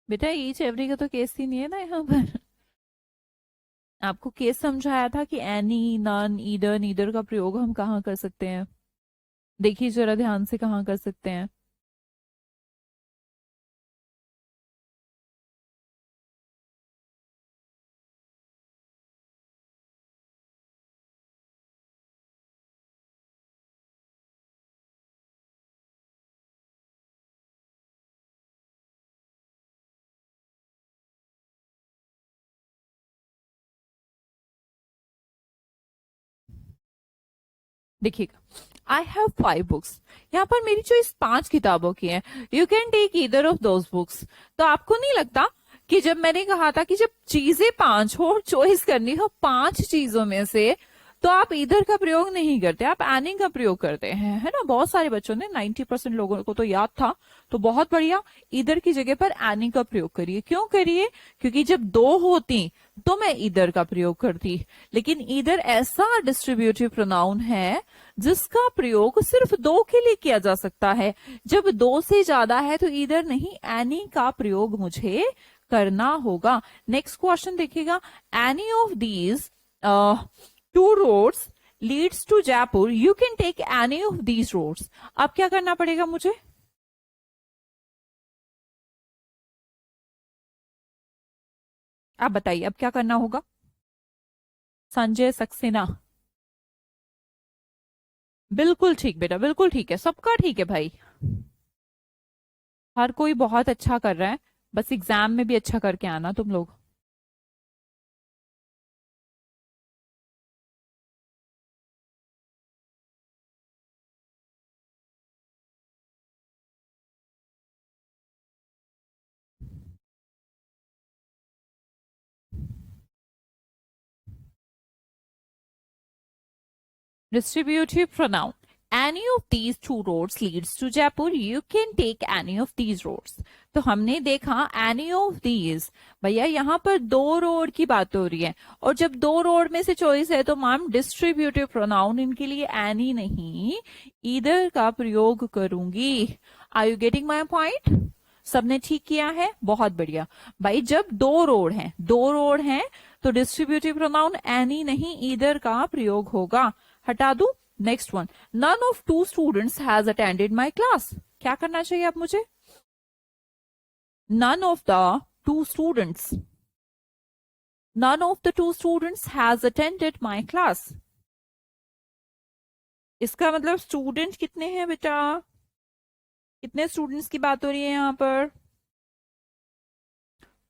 बेटा ईच एवरी का तो केस ही नहीं है ना यहाँ पर। आपको केस समझाया था कि एनी, नन, ईदर, नीदर का प्रयोग हम कहाँ कर सकते हैं। देखिए जरा ध्यान से, कहाँ कर सकते हैं। देखिएगा, आई हैव 5 बुक्स, यहाँ पर मेरी चॉइस 5 किताबों की है। You can take either of those books. तो आपको नहीं लगता कि जब मैंने कहा था कि जब चीजें 5 हो, चॉइस करनी हो 5 चीजों में से, तो आप इधर का प्रयोग नहीं करते, आप एनी का प्रयोग करते हैं, है ना। बहुत सारे बच्चों ने 90% लोगों को तो याद था, तो बहुत बढ़िया, इधर की जगह पर एनी का प्रयोग करिए। क्यों करिए? क्योंकि जब 2 होती तो मैं इधर का प्रयोग करती, लेकिन इधर ऐसा डिस्ट्रीब्यूटिव प्रोनाउन है जिसका प्रयोग सिर्फ 2 के लिए किया जा सकता है। जब 2 से ज्यादा है तो इधर नहीं, एनी का प्रयोग मुझे करना होगा। नेक्स्ट क्वेश्चन देखिएगा, any of these 2 roads leads to Jaipur, you can take any of these roads। अब क्या करना पड़ेगा मुझे? आप बताइए अब क्या करना होगा? संजय सक्सेना, बिल्कुल ठीक बेटा, बिल्कुल ठीक है, सबका ठीक है भाई, हर कोई बहुत अच्छा कर रहा है, बस एग्जाम में भी अच्छा करके आना तुम लोग। Distributive pronoun, any of these 2 roads leads to Jaipur, you can take any of these roads। तो हमने देखा any of these, भैया यहाँ पर 2 रोड की बात हो रही है, और जब 2 रोड में से चॉइस है तो मैम डिस्ट्रीब्यूटिव प्रोनाउन इनके लिए any नहीं, इधर का प्रयोग करूंगी। Are you getting my point? सबने ठीक किया है, बहुत बढ़िया भाई। जब 2 रोड हैं, 2 रोड हैं, तो डिस्ट्रीब्यूटिव प्रोनाउन एनी नहीं, इधर का प्रयोग होगा। हटा दू। Next one, none of 2 students has attended my class. क्या करना चाहिए अब मुझे? None of the 2 students, none of the 2 students has attended my class. इसका मतलब स्टूडेंट कितने हैं बेटा? कितने स्टूडेंट्स की बात हो रही है यहाँ पर?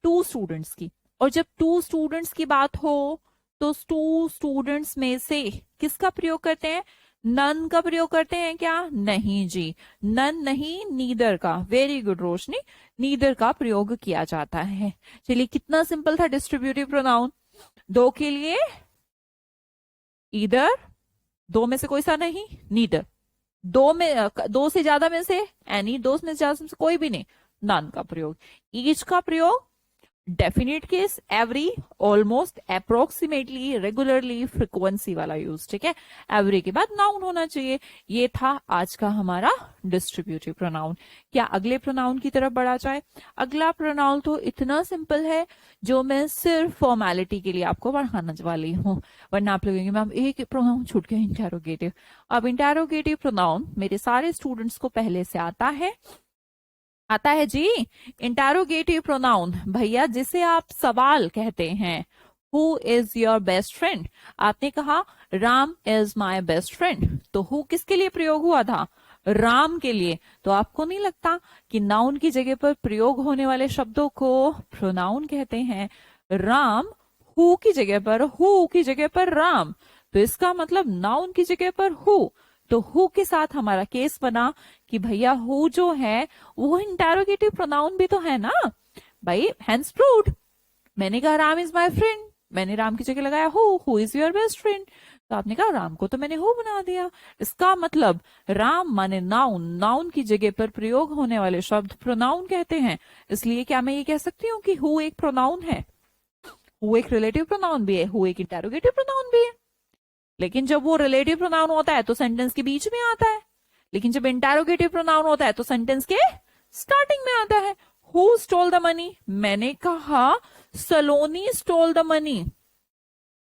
2 स्टूडेंट्स की। और जब 2 स्टूडेंट्स की बात हो तो 2 स्टूडेंट्स में से किसका प्रयोग करते हैं? नन का प्रयोग करते हैं क्या? नहीं जी, नन नहीं, नीदर का। वेरी गुड रोशनी, नीदर का प्रयोग किया जाता है। चलिए, कितना सिंपल था डिस्ट्रीब्यूटिव प्रोनाउन। 2 के लिए ईदर, 2 में से कोई सा नहीं, नीदर। 2 से ज्यादा में से एनी, 2 में से ज्यादा में से कोई भी नहीं, नन का प्रयोग। ईच का प्रयोग definite case, every, almost, approximately, regularly, frequency वाला यूज, ठीक है। एवरी के बाद नाउन होना चाहिए। ये था आज का हमारा डिस्ट्रीब्यूटिव प्रोनाउन। क्या अगले प्रोनाउन की तरफ बढ़ा जाए? अगला प्रोनाउन तो इतना सिंपल है जो मैं सिर्फ फॉर्मेलिटी के लिए आपको पढ़ाने वाली हूँ, वरना आप लोगों मैम एक प्रोनाउन छूट गया, इंटेरोगेटिव। अब इंटेरोगेटिव प्रोनाउन मेरे सारे स्टूडेंट्स को पहले से आता है, आता है जी। इंटेरोगेटिव प्रोनाउन भैया जिसे आप सवाल कहते हैं, who is your best friend. आपने कहा Ram is my best friend, तो हु किसके लिए प्रयोग हुआ था? राम के लिए। तो आपको नहीं लगता कि नाउन की जगह पर प्रयोग होने वाले शब्दों को प्रोनाउन कहते हैं? राम, हु की जगह पर, हु की जगह पर राम, तो इसका मतलब नाउन की जगह पर हु। तो हु के साथ हमारा केस बना कि भैया हु जो है वो इंटेरोगेटिव प्रोनाउन भी तो है ना भाई, हेंस प्रूव्ड। मैंने कहा राम इज माय फ्रेंड, मैंने राम की जगह लगाया who is your best friend, तो आपने कहा राम को तो मैंने हु बना दिया। इसका मतलब राम माने नाउन, नाउन की जगह पर प्रयोग होने वाले शब्द प्रोनाउन कहते हैं। इसलिए क्या मैं ये कह सकती हूँ कि हु एक प्रोनाउन है? हु एक रिलेटिव प्रोनाउन भी है, हु एक इंटेरोगेटिव प्रोनाउन भी है। लेकिन जब वो रिलेटिव प्रोनाउन होता है तो सेंटेंस के बीच में आता है, लेकिन जब इंटेरोगेटिव प्रोनाउन होता है तो सेंटेंस के स्टार्टिंग में आता है। हु स्टोल द मनी, मैंने कहा सलोनी स्टोल द मनी,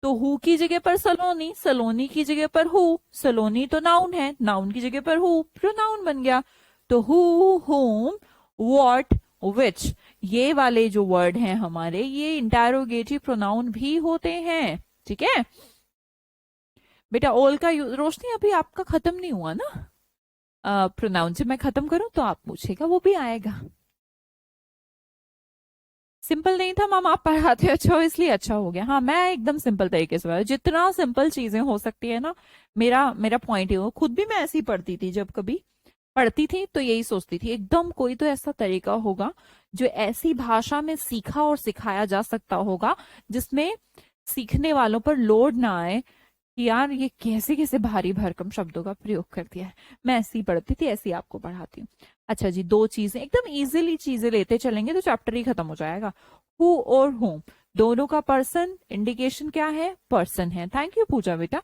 तो हु की जगह पर सलोनी, सलोनी की जगह पर हु, सलोनी तो नाउन है, नाउन की जगह पर हु प्रोनाउन बन गया। तो हु, होम, व्हाट, विच, ये वाले जो वर्ड हैं हमारे, ये इंटेरोगेटिव प्रोनाउन भी होते हैं, ठीक है बेटा। ऑल का रोशनी अभी आपका खत्म नहीं हुआ ना, प्रोनाउन जब मैं खत्म करूं तो आप पूछेगा, वो भी आएगा। सिंपल नहीं था मैम, आप पढ़ाते अच्छा हो इसलिए अच्छा हो गया। हाँ, मैं एकदम सिंपल तरीके से पढ़ा, जितना सिंपल चीजें हो सकती है ना, मेरा मेरा पॉइंट ही हो। खुद भी मैं ऐसे ही पढ़ती थी, जब कभी पढ़ती थी तो यही सोचती थी एकदम कोई तो ऐसा तरीका होगा जो ऐसी भाषा में सीखा और सिखाया जा सकता होगा जिसमें सीखने वालों पर लोड ना आए कि यार ये कैसे कैसे भारी भरकम शब्दों का प्रयोग कर दिया है। मैं ऐसी ही पढ़ती थी, ऐसी ही आपको पढ़ाती हूँ। अच्छा जी, दो चीजें एकदम इजीली चीजें लेते चलेंगे तो चैप्टर ही खत्म हो जाएगा। हु और होम, दोनों का पर्सन इंडिकेशन क्या है? पर्सन है। थैंक यू पूजा बेटा।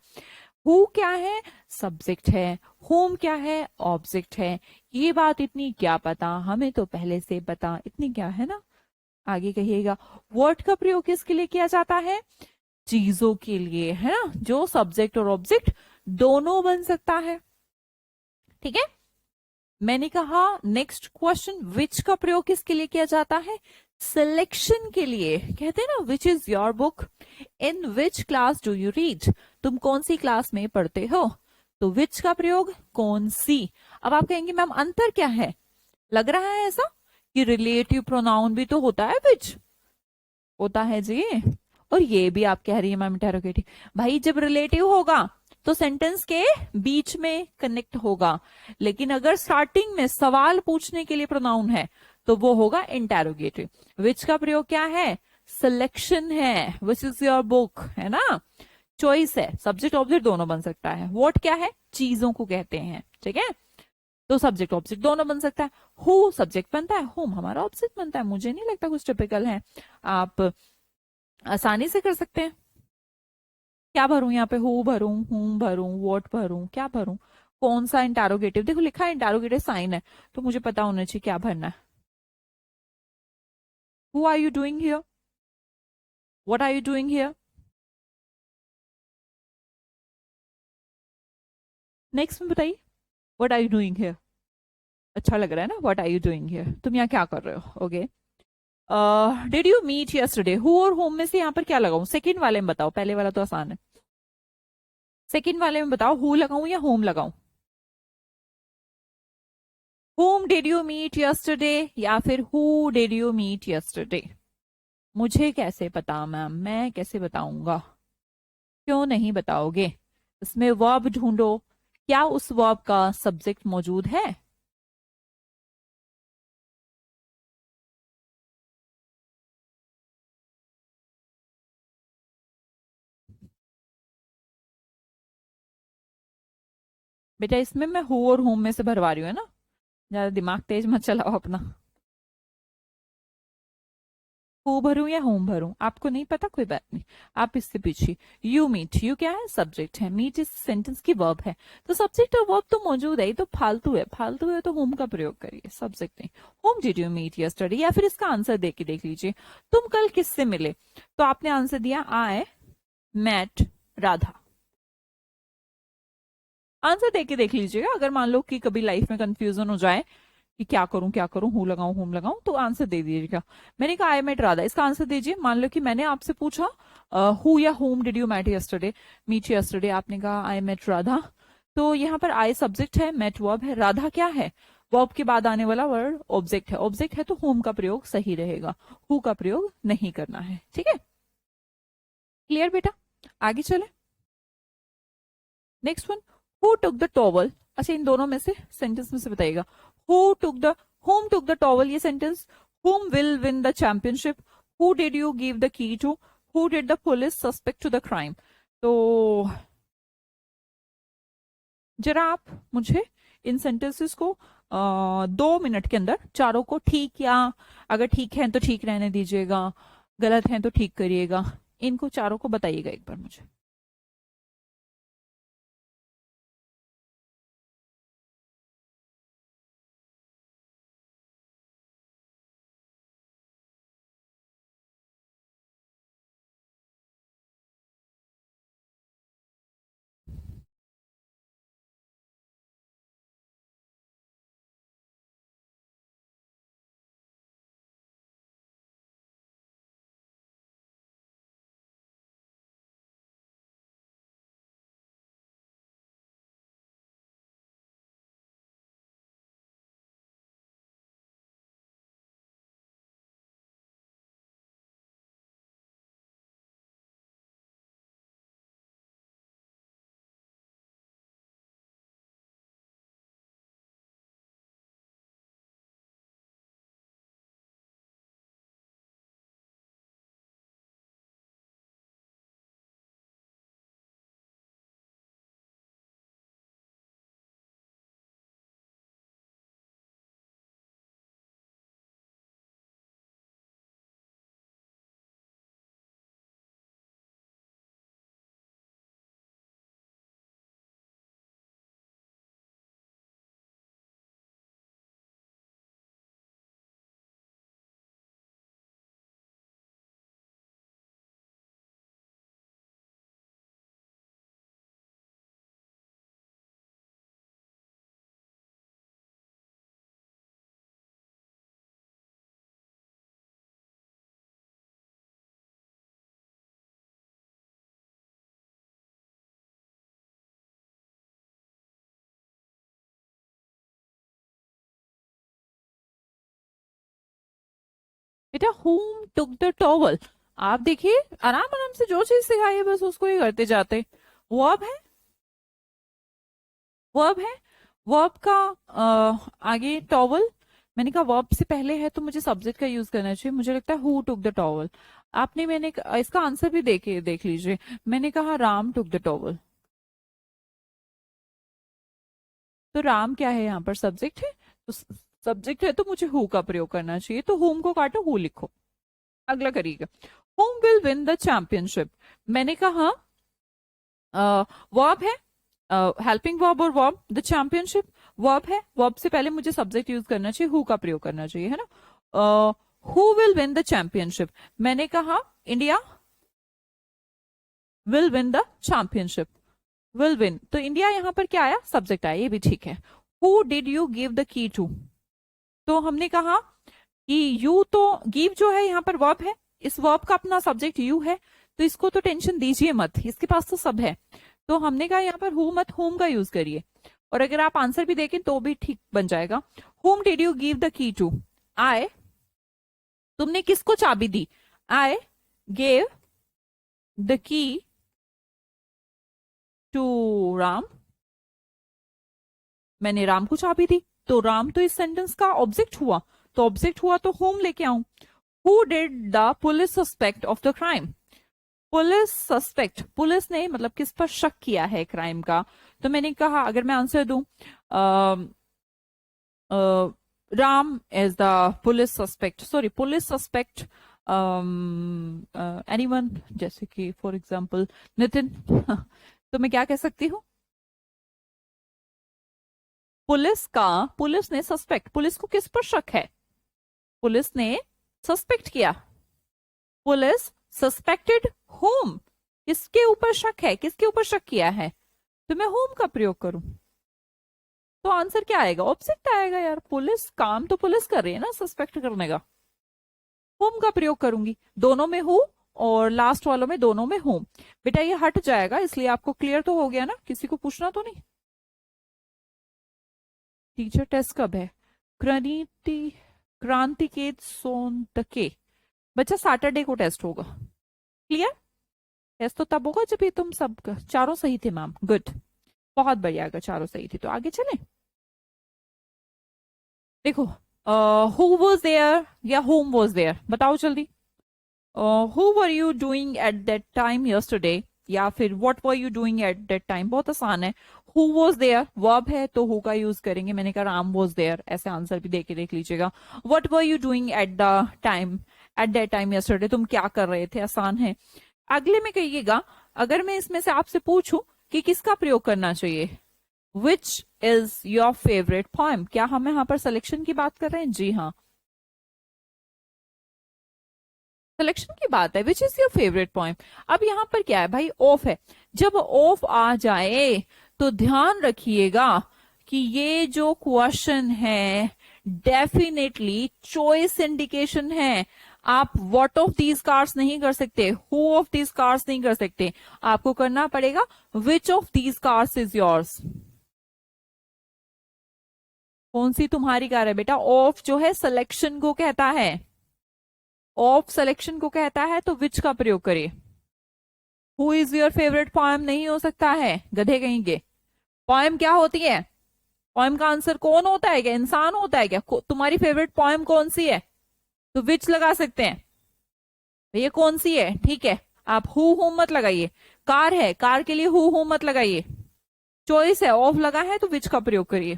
हु क्या है? सब्जेक्ट है। होम क्या है? ऑब्जेक्ट है। ये बात इतनी क्या पता, हमें तो पहले से पता, इतनी क्या है ना। आगे कहिएगा, वर्ड का प्रयोग किसके लिए किया जाता है? चीजों के लिए, है ना, जो सब्जेक्ट और ऑब्जेक्ट दोनों बन सकता है। ठीक है। मैंने कहा नेक्स्ट क्वेश्चन, विच का प्रयोग किसके लिए किया जाता है? सिलेक्शन के लिए। कहते हैं ना, which is your book, in which class do you read, तुम कौन सी क्लास में पढ़ते हो। तो विच का प्रयोग कौन सी। अब आप कहेंगे मैम अंतर क्या है? लग रहा है ऐसा कि रिलेटिव प्रोनाउन भी तो होता है विच, होता है जी। और ये भी आप कह रही है मैम इंटेरोगेटिव, भाई जब रिलेटिव होगा तो सेंटेंस के बीच में कनेक्ट होगा, लेकिन अगर स्टार्टिंग में सवाल पूछने के लिए प्रोनाउन है तो वो होगा इंटेरोगेटिव। विच का प्रयोग क्या है? सिलेक्शन है, विच इज योर बुक, है ना। चॉइस है, सब्जेक्ट ऑब्जेक्ट दोनों बन सकता है। व्हाट क्या है? चीजों को कहते हैं, ठीक है। तो सब्जेक्ट ऑब्जेक्ट दोनों बन सकता है। हु सब्जेक्ट बनता है, होम हमारा ऑब्जेक्ट बनता है। मुझे नहीं लगता कुछ टिपिकल है, आप आसानी से कर सकते हैं। क्या भरूं यहाँ पे? हु भरूं, हूं भरूं, व्हाट भरूं, क्या भरूं? कौन सा इंटेरोगेटिव? देखो लिखा है इंटेरोगेटिव साइन है, तो मुझे पता होना चाहिए क्या भरना है। Who are you doing here, what are you doing here. Next में बताइए, what are you doing here. अच्छा लग रहा है ना, what are you doing here, तुम यहाँ क्या कर रहे हो। Okay. Did you meet yesterday, who और होम में से यहाँ पर क्या लगाऊं? सेकंड वाले में बताओ, पहले वाला तो आसान है। सेकंड वाले में बताओ, हु लगाऊं या होम लगाऊं? whom did you meet yesterday या फिर who did you meet yesterday? मुझे कैसे पता मैम, मैं कैसे बताऊंगा? क्यों नहीं बताओगे? इसमें वर्ब ढूंढो, क्या उस वर्ब का सब्जेक्ट मौजूद है? बेटा इसमें मैं हु और होम में से भरवा रही हूँ, है ना, ज्यादा दिमाग तेज मत चलाओ अपना। हु भरूं या होम भरूं, आपको नहीं पता, कोई बात नहीं, आप इससे पूछिए। यू मीट, यू क्या है? सब्जेक्ट है, मीट इस सेंटेंस की वर्ब है, तो सब्जेक्ट और वर्ब तो मौजूद है, ये तो फालतू है, फालतू है तो होम का प्रयोग करिए, सब्जेक्ट नहीं। Whom did you meet yesterday, या फिर इसका आंसर देख के देख लीजिए, तुम कल किससे मिले, तो आपने आंसर दिया आई मेट राधा। आंसर देख के देख लीजिएगा, अगर मान लो कि कभी लाइफ में कंफ्यूजन हो जाए कि क्या करूं, हूं लगाऊं, होम लगाऊं, तो आंसर दे दीजिएगा। मैंने कहा आई मेट राधा, इसका आंसर दीजिए। मान लो कि मैंने आपसे पूछा हु या whom did you meet yesterday, आपने कहा आई मेट राधा, तो यहाँ पर आई सब्जेक्ट है, मेट वर्ब है, राधा क्या है? वर्ब के बाद आने वाला वर्ड ऑब्जेक्ट है, ऑब्जेक्ट है तो होम का प्रयोग सही रहेगा, हु का प्रयोग नहीं करना है, ठीक है। क्लियर बेटा, आगे चले। Next one, who took the towel. अच्छा, इन दोनों में से सेंटेंस में से बताइएगा, who took the, home took the towel, ये sentence, whom will win the championship, who did you give the key to, who did the police suspect to the crime। तो जरा आप मुझे इन सेंटेंसेस को 2 मिनट के अंदर चारों को ठीक, या अगर ठीक है तो ठीक रहने दीजिएगा, गलत है तो ठीक करिएगा, इनको चारों को बताइएगा एक बार मुझे। बेटा whom took the towel, आप देखिए आराम आराम से जो चीज सिखाई है बस उसको ही करते जाते। वर्ब है, वर्ब है, वर्ब का आगे टॉवल। मैंने कहा वर्ब से पहले है तो मुझे सब्जेक्ट का यूज करना चाहिए, मुझे लगता है हु टुक द टॉवल। आपने मैंने इसका आंसर भी देख लीजिए, मैंने कहा राम टुक द टॉवल, तो राम क्या है यहाँ पर, सब्जेक्ट है, तो सब्जेक्ट है तो मुझे हु का प्रयोग करना चाहिए, तो होम को काटो हु लिखो। अगला करिएगा, home will win the championship. मैंने कहा वर्ब है, हेल्पिंग वर्ब और वर्ब, द चैंपियनशिप वर्ब है, वर्ब से पहले मुझे सब्जेक्ट यूज करना चाहिए, हु का प्रयोग करना चाहिए, है ना। Who will win the championship, मैंने कहा India will win the championship, will win, तो इंडिया यहां पर क्या आया, सब्जेक्ट आया, ये भी ठीक है। Who did you give the key to, तो हमने कहा कि यू, तो गिव जो है यहाँ पर वर्ब है, इस वर्ब का अपना सब्जेक्ट यू है, तो इसको तो टेंशन दीजिए मत, इसके पास तो सब है, तो हमने कहा यहाँ पर हु मत होम का यूज करिए, और अगर आप आंसर भी देखें तो भी ठीक बन जाएगा। Whom did you give the key to, I, तुमने किसको चाबी दी, I gave the key to Ram, मैंने राम को चाबी दी, तो राम तो इस सेंटेंस का ऑब्जेक्ट हुआ, तो ऑब्जेक्ट हुआ तो होम लेके आऊं। Who did the police suspect of the crime, police suspect, police ने मतलब किस पर शक किया है क्राइम का, तो मैंने कहा अगर मैं आंसर दूं Ram is the police suspect, sorry police suspect anyone, जैसे कि फॉर एग्जांपल नितिन तो मैं क्या कह सकती हूँ, पुलिस का, पुलिस ने सस्पेक्ट, पुलिस को किस पर शक है, पुलिस ने सस्पेक्ट किया, पुलिस सस्पेक्टेड होम, किसके ऊपर शक है, किसके ऊपर शक किया है, तो मैं होम का प्रयोग करूं, तो आंसर क्या आएगा, ऑब्जेक्ट आएगा यार, पुलिस काम तो पुलिस कर रही है ना सस्पेक्ट करने का, होम का प्रयोग करूंगी, दोनों में हूं और लास्ट वालों में दोनों में हूं। बेटा ये हट जाएगा, इसलिए आपको क्लियर तो हो गया ना, किसी को पूछना तो नहीं। टीचर टेस्ट कब है, क्रांति, क्रांतिकेत सोनटके, बच्चा सैटरडे को टेस्ट होगा, क्लियर, टेस्ट तो तब होगा जब ये तुम सब चारों सही थे मैम, गुड, बहुत बढ़िया, अगर चारों सही थी तो आगे चले। देखो हु वॉज देयर या होम वॉज देयर, बताओ जल्दी, who were you doing at that time yesterday, या फिर what were you doing at that time, बहुत आसान है, हु वॉज देयर वर्ब है तो हु का यूज करेंगे, मैंने कहा राम वॉज देयर, ऐसे आंसर भी देके देख लीजिएगा। What were you doing at the time, at that time yesterday, तुम क्या कर रहे थे, आसान है। अगले में कहिएगा, अगर मैं इसमें से आपसे पूछूं कि किसका प्रयोग करना चाहिए, which is your favourite poem, क्या हम यहाँ पर सिलेक्शन की बात कर रहे हैं, जी हाँ सिलेक्शन की बात है, which is your favourite poem. अब यहाँ पर क्या है भाई, ऑफ है, जब ऑफ आ जाए तो ध्यान रखिएगा कि ये जो क्वेश्चन है डेफिनेटली चॉइस इंडिकेशन है, आप व्हाट ऑफ दीज कार्स नहीं कर सकते, हु ऑफ दीज कार्स नहीं कर सकते, आपको करना पड़ेगा which of these cars is yours, कौन सी तुम्हारी कार है बेटा, ऑफ जो है सिलेक्शन को कहता है, ऑफ सिलेक्शन को कहता है, तो विच का प्रयोग करिए, who is your favourite poem नहीं हो सकता है, गधे कहीं के, पोएम क्या होती है, पोएम का आंसर कौन होता है, क्या इंसान होता है क्या, तुम्हारी फेवरेट पोएम कौन सी है, तो विच लगा सकते हैं, भैया कौन सी है, ठीक है, आप हु मत लगाइए, कार है, कार के लिए हु मत लगाइए, चॉइस है, ऑफ लगा है तो विच का प्रयोग करिए।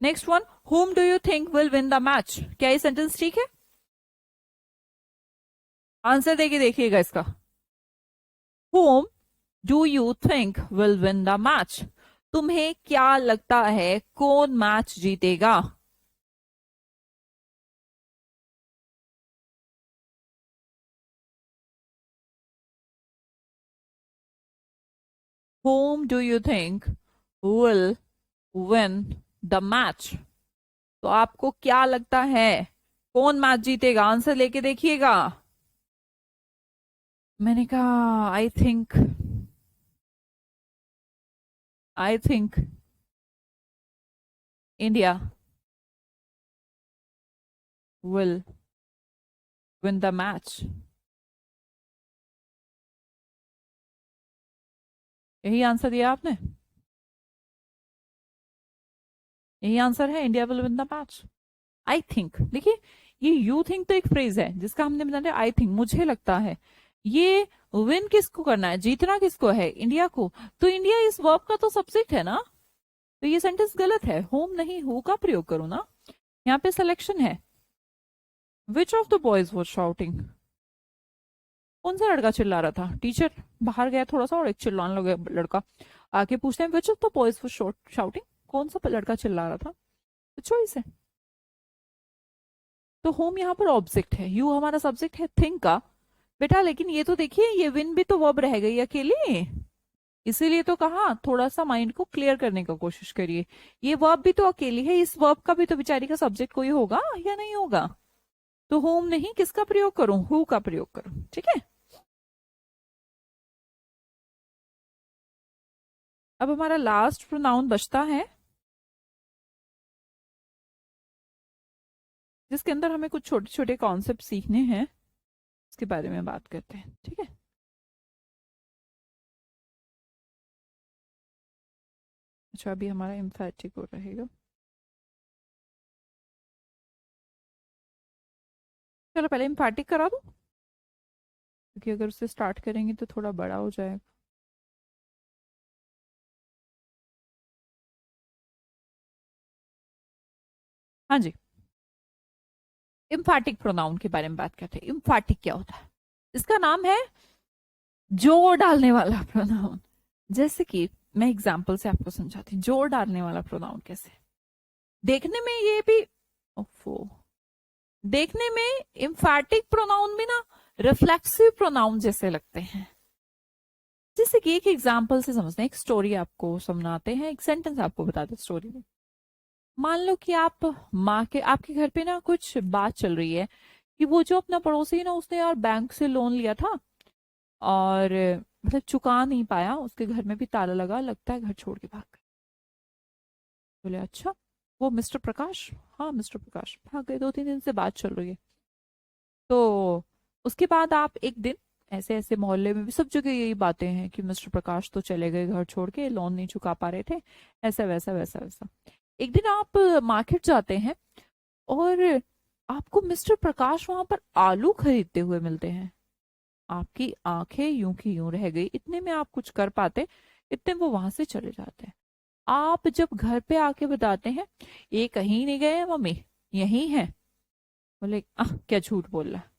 Next one, whom do you think will win the match, क्या ये सेंटेंस ठीक है, आंसर देके देखिएगा इसका, whom do you think will win the match, तुम्हें क्या लगता है कौन मैच जीतेगा, whom do you think will win the match, तो आपको क्या लगता है कौन मैच जीतेगा, आंसर लेके देखिएगा। मैंने कहा I think India will win the match. यही आंसर दिया आपने, यही आंसर है, India will win the match. I think, देखिए ये यू थिंक तो एक फ्रेज है जिसका हमने बना दिया आई थिंक, मुझे लगता है। ये विन किसको करना है, जीतना किसको है, इंडिया को। तो इंडिया इस वर्ब का तो सब्जेक्ट है ना, तो ये सेंटेंस गलत है, होम नहीं हु का प्रयोग करूं ना। यहाँ पे सिलेक्शन है, which of the boys was shouting, कौन सा लड़का चिल्ला रहा था। टीचर बाहर गया थोड़ा सा और एक चिल्लाने लगा लड़का, आके पूछते हैं which of the boys was shouting, कौन सा लड़का चिल्ला रहा था। तो चॉइस है। तो होम यहाँ पर ऑब्जेक्ट है, यू हमारा सब्जेक्ट है थिंक का बेटा। लेकिन ये तो देखिए ये विन भी तो वर्ब रह गई अकेली, इसीलिए तो कहा थोड़ा सा माइंड को क्लियर करने का कोशिश करिए। ये वर्ब भी तो अकेली है, इस वर्ब का भी तो बेचारी का सब्जेक्ट कोई होगा या नहीं होगा। तो होम नहीं, किसका प्रयोग करूं, हु का प्रयोग करूं, ठीक है। अब हमारा लास्ट प्रोनाउन बचता है, जिसके अंदर हमें कुछ छोटे छोटे कॉन्सेप्ट सीखने हैं, उसके बारे में बात करते हैं, ठीक है। अच्छा अभी हमारा एम्फैटिक हो रहेगा, चलो पहले एम्फैटिक करा दूं, क्योंकि अगर उससे स्टार्ट करेंगे तो थोड़ा बड़ा हो जाएगा। हाँ जी, इम्फैटिक प्रोनाउन के बारे में बात करते हैं। इम्फैटिक क्या होता है, इसका नाम है जोर डालने वाला प्रोनाउन। जैसे कि मैं एग्जांपल से आपको समझाती हूँ, जोर डालने वाला प्रोनाउन कैसे। देखने में ये भी ओफो, देखने में इम्फैटिक प्रोनाउन भी ना रिफ्लेक्सिव प्रोनाउन जैसे लगते हैं। जैसे कि एक एग्जांपल से समझते हैं, एक स्टोरी आपको सुनाते हैं, एक सेंटेंस आपको बताते हैं स्टोरी में। मान लो कि आप माँ के, आपके घर पे ना कुछ बात चल रही है कि वो जो अपना पड़ोसी है ना, उसने यार बैंक से लोन लिया था और मतलब चुका नहीं पाया, उसके घर में भी ताला लगा, लगता है घर छोड़ के भाग गए। बोले अच्छा, वो मिस्टर प्रकाश, हाँ मिस्टर प्रकाश भाग गए, 2-3 दिन से बात चल रही है। तो उसके बाद आप एक दिन, ऐसे ऐसे मोहल्ले में भी सब जगह यही बातें हैं कि मिस्टर प्रकाश तो चले गए घर छोड़ के, लोन नहीं चुका पा रहे थे, ऐसा वैसा वैसा वैसा। एक दिन आप मार्केट जाते हैं और आपको मिस्टर प्रकाश वहां पर आलू खरीदते हुए मिलते हैं। आपकी आंखें यूं की यूं रह गई, इतने में आप कुछ कर पाते, इतने वो वहां से चले जाते हैं। आप जब घर पे आके बताते हैं ये कहीं नहीं गए मम्मी, यही है। बोले क्या झूठ बोल रहा है,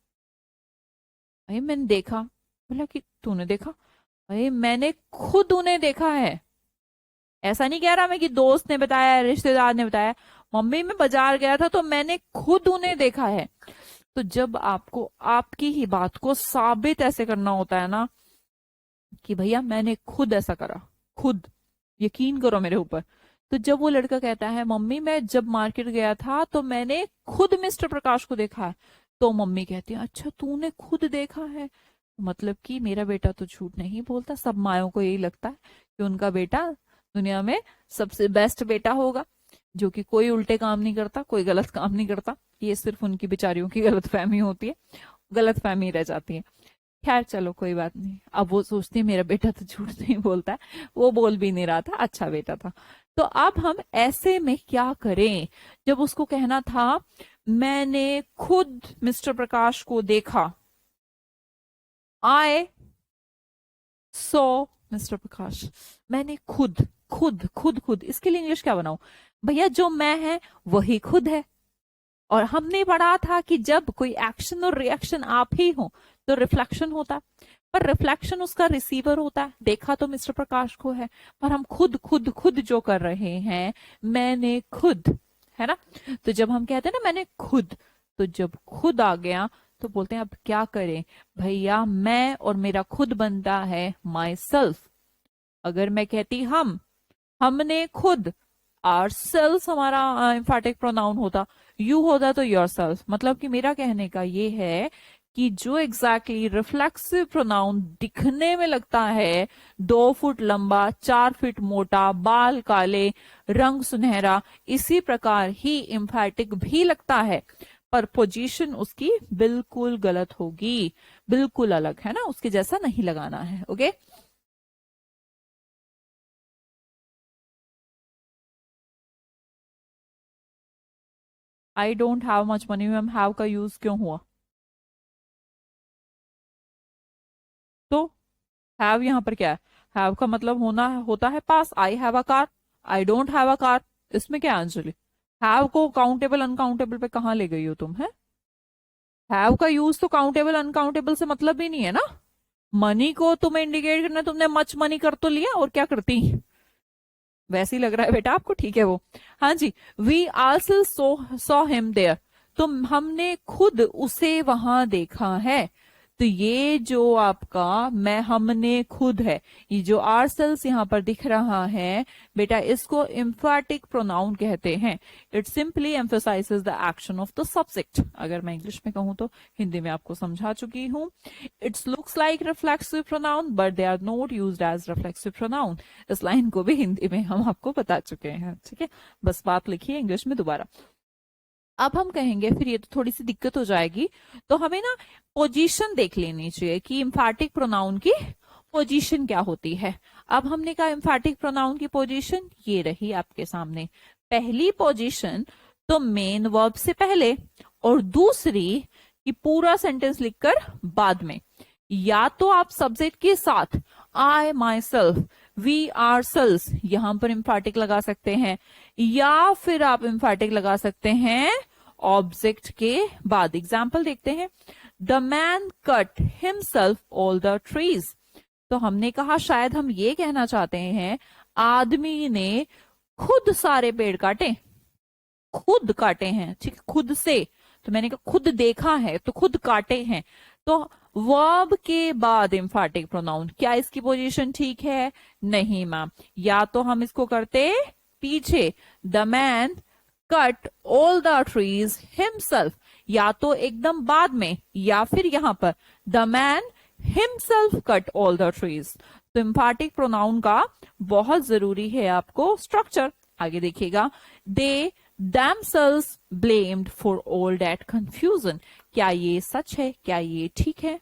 अरे मैंने देखा। बोला कि तूने देखा, अरे मैंने खुद उन्हें देखा है। ऐसा नहीं कह रहा मैं कि दोस्त ने बताया, रिश्तेदार ने बताया, मम्मी मैं बाजार गया था तो मैंने खुद उन्हें देखा है। तो जब आपको आपकी ही बात को साबित ऐसे करना होता है ना कि भैया मैंने खुद ऐसा करा, खुद यकीन करो मेरे ऊपर। तो जब वो लड़का कहता है मम्मी मैं जब मार्केट गया था तो मैंने खुद मिस्टर प्रकाश को देखा है, तो मम्मी कहती है अच्छा तूने खुद देखा है, मतलब कि मेरा बेटा तो झूठ नहीं बोलता। सब मायों को यही लगता है कि उनका बेटा दुनिया में सबसे बेस्ट बेटा होगा, जो कि कोई उल्टे काम नहीं करता, कोई गलत काम नहीं करता। ये सिर्फ उनकी बेचारियों की गलत फहमी होती है, गलत फहमी रह जाती है। खैर चलो कोई बात नहीं, अब वो सोचती है मेरा बेटा तो झूठ नहीं बोलता है, वो बोल भी नहीं रहा था, अच्छा बेटा था। तो अब हम ऐसे में क्या करें, जब उसको कहना था मैंने खुद मिस्टर प्रकाश को देखा, आई सो मिस्टर प्रकाश, मैंने खुद खुद खुद खुद, इसके लिए इंग्लिश क्या बनाऊं भैया, जो मैं है वही खुद है। और हमने पढ़ा था कि जब कोई एक्शन और रिएक्शन आप ही हो तो रिफ्लेक्शन होता है, पर रिफ्लेक्शन उसका रिसीवर होता है। देखा तो मिस्टर प्रकाश को है, पर हम खुद खुद खुद जो कर रहे हैं, मैंने खुद, है ना। तो जब हम कहते हैं ना मैंने खुद, तो जब खुद आ गया तो बोलते हैं अब क्या करें भैया, मैं और मेरा खुद बनता है माई सेल्फ। अगर मैं कहती हम, हमने खुद, आर सेल्फ हमारा इम्फैटिक प्रोनाउन होता, यू होता तो योर सेल्फ। मतलब कि मेरा कहने का ये है कि जो एग्जैक्टली रिफ्लेक्सिव प्रोनाउन दिखने में लगता है 2 फुट लंबा, 4 फीट मोटा, बाल काले, रंग सुनहरा, इसी प्रकार ही इम्फैटिक भी लगता है। पर पोजीशन उसकी बिल्कुल गलत होगी, बिल्कुल अलग है ना, उसके जैसा नहीं लगाना है। Okay, I don't have much money ma'am, have का यूज क्यों हुआ? तो हैव यहाँ पर क्या है? हैव का मतलब होना होता है पास। I have a car, I don't have a car, इसमें क्या है अंजलि? हैव को काउंटेबल अनकाउंटेबल पे कहाँ ले गई हो तुम? है हैव का यूज तो काउंटेबल अनकाउंटेबल से मतलब ही नहीं है ना। मनी को तुम्हें इंडिकेट करना, तुमने मच मनी कर तो लिया, और क्या करती? वैसे ही लग रहा है बेटा आपको, ठीक है वो। हाँ जी, we also saw him there, तो हमने खुद उसे वहां देखा है। तो ये जो आपका मैं हमने खुद है, ये जो आरसेल्स यहाँ पर दिख रहा है बेटा, इसको एम्फैटिक प्रोनाउन कहते हैं। It simply emphasises the action of the subject. अगर मैं इंग्लिश में कहूं तो, हिंदी में आपको समझा चुकी हूं। It's looks like reflexive pronoun but they are not used as reflexive pronoun. इस लाइन को भी हिंदी में हम आपको बता चुके हैं, ठीक है, बस बात लिखिए इंग्लिश में दोबारा। अब हम कहेंगे, फिर ये तो थोड़ी सी दिक्कत हो जाएगी, तो हमें ना पोजीशन देख लेनी चाहिए कि एम्फैटिक प्रोनाउन की पोजीशन क्या होती है। अब हमने कहा एम्फैटिक प्रोनाउन की पोजीशन ये रही आपके सामने। पहली पोजीशन तो मेन वर्ब से पहले, और दूसरी कि पूरा सेंटेंस लिखकर बाद में। या तो आप सब्जेक्ट के साथ I myself, we are selves यहां पर एम्फैटिक लगा सकते हैं, या फिर आप एम्फैटिक लगा सकते हैं ऑब्जेक्ट के बाद। एग्जाम्पल देखते हैं, the man cut himself all the trees. तो हमने कहा शायद हम ये कहना चाहते हैं आदमी ने खुद सारे पेड़ काटे, खुद काटे हैं, ठीक, खुद से। तो मैंने कहा खुद देखा है, तो खुद काटे हैं। तो वर्ब के बाद एम्फैटिक प्रोनाउन, क्या इसकी पोजीशन ठीक है? नहीं मैम। या तो हम इसको करते पीछे, the man cut all the trees himself, या तो एकदम बाद में, या फिर यहां पर the man himself cut all the trees. तो एम्फैटिक प्रोनाउन का बहुत जरूरी है आपको स्ट्रक्चर। आगे देखिएगा, दे themselves blamed for all that confusion। क्या ये सच है? क्या ये ठीक है?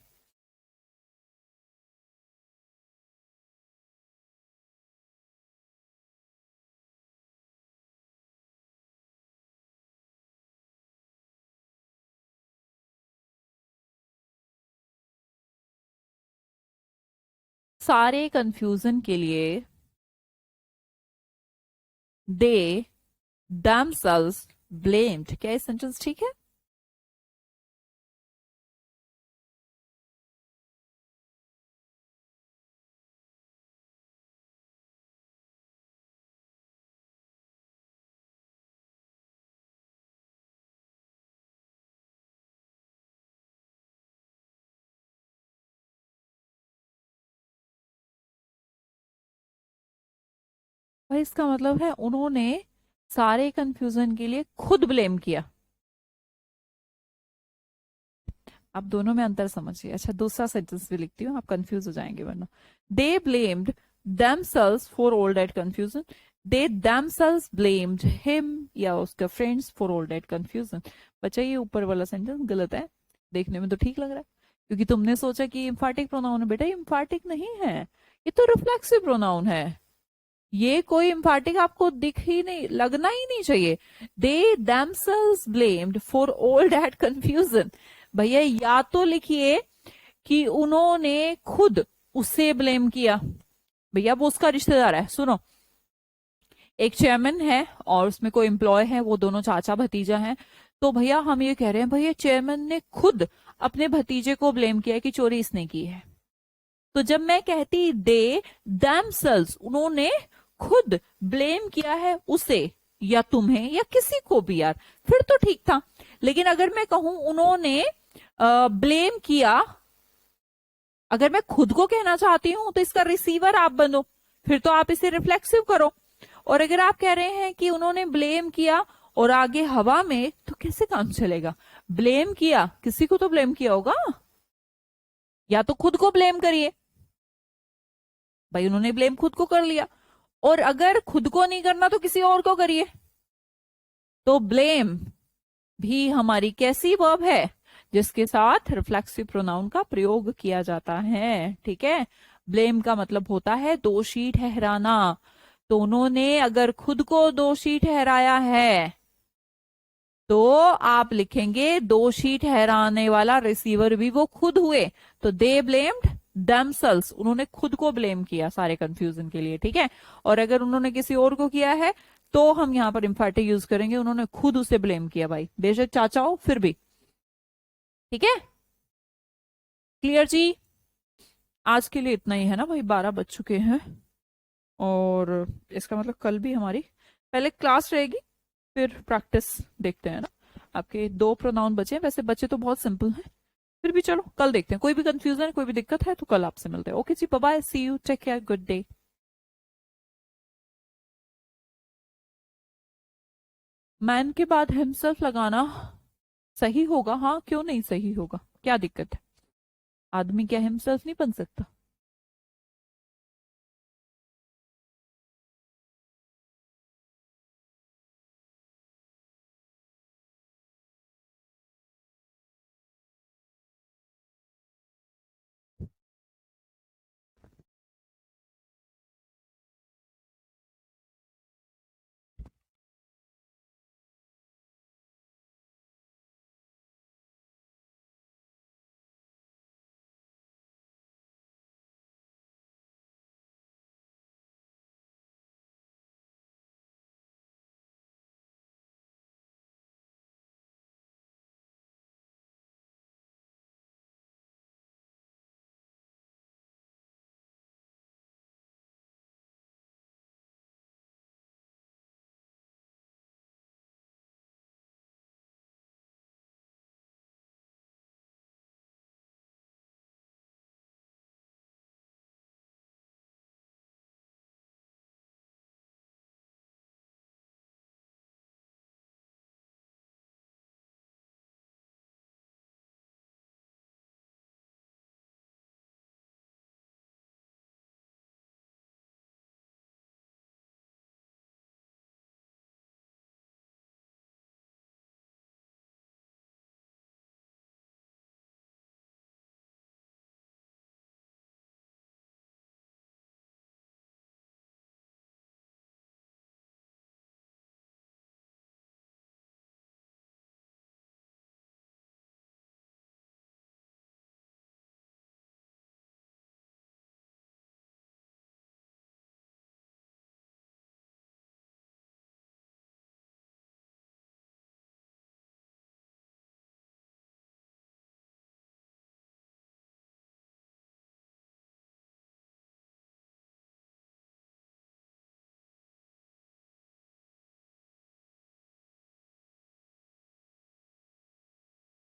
सारे कंफ्यूजन के लिए दे themselves blamed, क्या ये सेंटेंस ठीक है? भाई इसका मतलब है उन्होंने सारे कंफ्यूजन के लिए खुद ब्लेम किया। आप दोनों में अंतर समझिए। अच्छा, दूसरा सेंटेंस भी लिखती हूँ, आप कंफ्यूज हो जाएंगे वरना। They blamed themselves for all that confusion, they themselves blamed him या उसके friends for all that confusion. बच्चा ये ऊपर वाला सेंटेंस गलत है, देखने में तो ठीक लग रहा है, क्योंकि तुमने सोचा कि इम्फैटिक प्रोनाउन है। बेटा इम्फैटिक नहीं है, ये तो रिफ्लेक्सिव प्रोनाउन है। ये कोई इम्फैटिक आपको दिख ही नहीं, लगना ही नहीं चाहिए। दे themselves blamed for all that confusion. भैया या तो लिखिए कि उन्होंने खुद उसे ब्लेम किया। भैया वो उसका रिश्तेदार है, सुनो, एक चेयरमैन है और उसमें कोई एम्प्लॉय है, वो दोनों चाचा भतीजा हैं। तो भैया हम ये कह रहे हैं, भैया चेयरमैन ने खुद अपने भतीजे को ब्लेम किया कि चोरी इसने की है। तो जब मैं कहती दे themselves, उन्होंने खुद ब्लेम किया है उसे या तुम्हें या किसी को भी यार, फिर तो ठीक था। लेकिन अगर मैं कहूं उन्होंने ब्लेम किया, अगर मैं खुद को कहना चाहती हूं तो इसका रिसीवर आप बनो, फिर तो आप इसे रिफ्लेक्सिव करो। और अगर आप कह रहे हैं कि उन्होंने ब्लेम किया और आगे हवा में, तो कैसे काम चलेगा? ब्लेम किया, किसी को तो ब्लेम किया होगा, या तो खुद को ब्लेम करिए। भाई उन्होंने ब्लेम खुद को कर लिया, और अगर खुद को नहीं करना तो किसी और को करिए। तो ब्लेम भी हमारी कैसी वर्ब है, जिसके साथ रिफ्लेक्सिव प्रोनाउन का प्रयोग किया जाता है। ठीक है, ब्लेम का मतलब होता है दोषी ठहराना। तो उन्होंने अगर खुद को दोषी ठहराया है तो आप लिखेंगे दोषी ठहराने वाला रिसीवर भी वो खुद हुए, तो दे ब्लेम्ड themselves, उन्होंने खुद को ब्लेम किया सारे कंफ्यूजन के लिए। ठीक है, और अगर उन्होंने किसी और को किया है तो हम यहां पर इम्फेटिक यूज करेंगे, उन्होंने खुद उसे ब्लेम किया भाई, बेशक चाचा हो फिर भी। ठीक है, क्लियर जी। आज के लिए इतना ही है ना भाई, 12 बज चुके हैं। और इसका मतलब कल भी हमारी पहले क्लास रहेगी, फिर प्रैक्टिस देखते हैं ना। आपके 2 प्रोनाउन बचे हैं, वैसे बचे तो बहुत सिंपल हैं, फिर भी चलो कल देखते हैं। कोई भी कंफ्यूजन, कोई भी दिक्कत है तो कल आपसे मिलते हैं। ओके जी, bye bye, see you, take care, good day. Man के बाद हिमसेल्फ लगाना सही होगा, हाँ क्यों नहीं सही होगा, क्या दिक्कत है? आदमी क्या हिमसेल्फ नहीं बन सकता?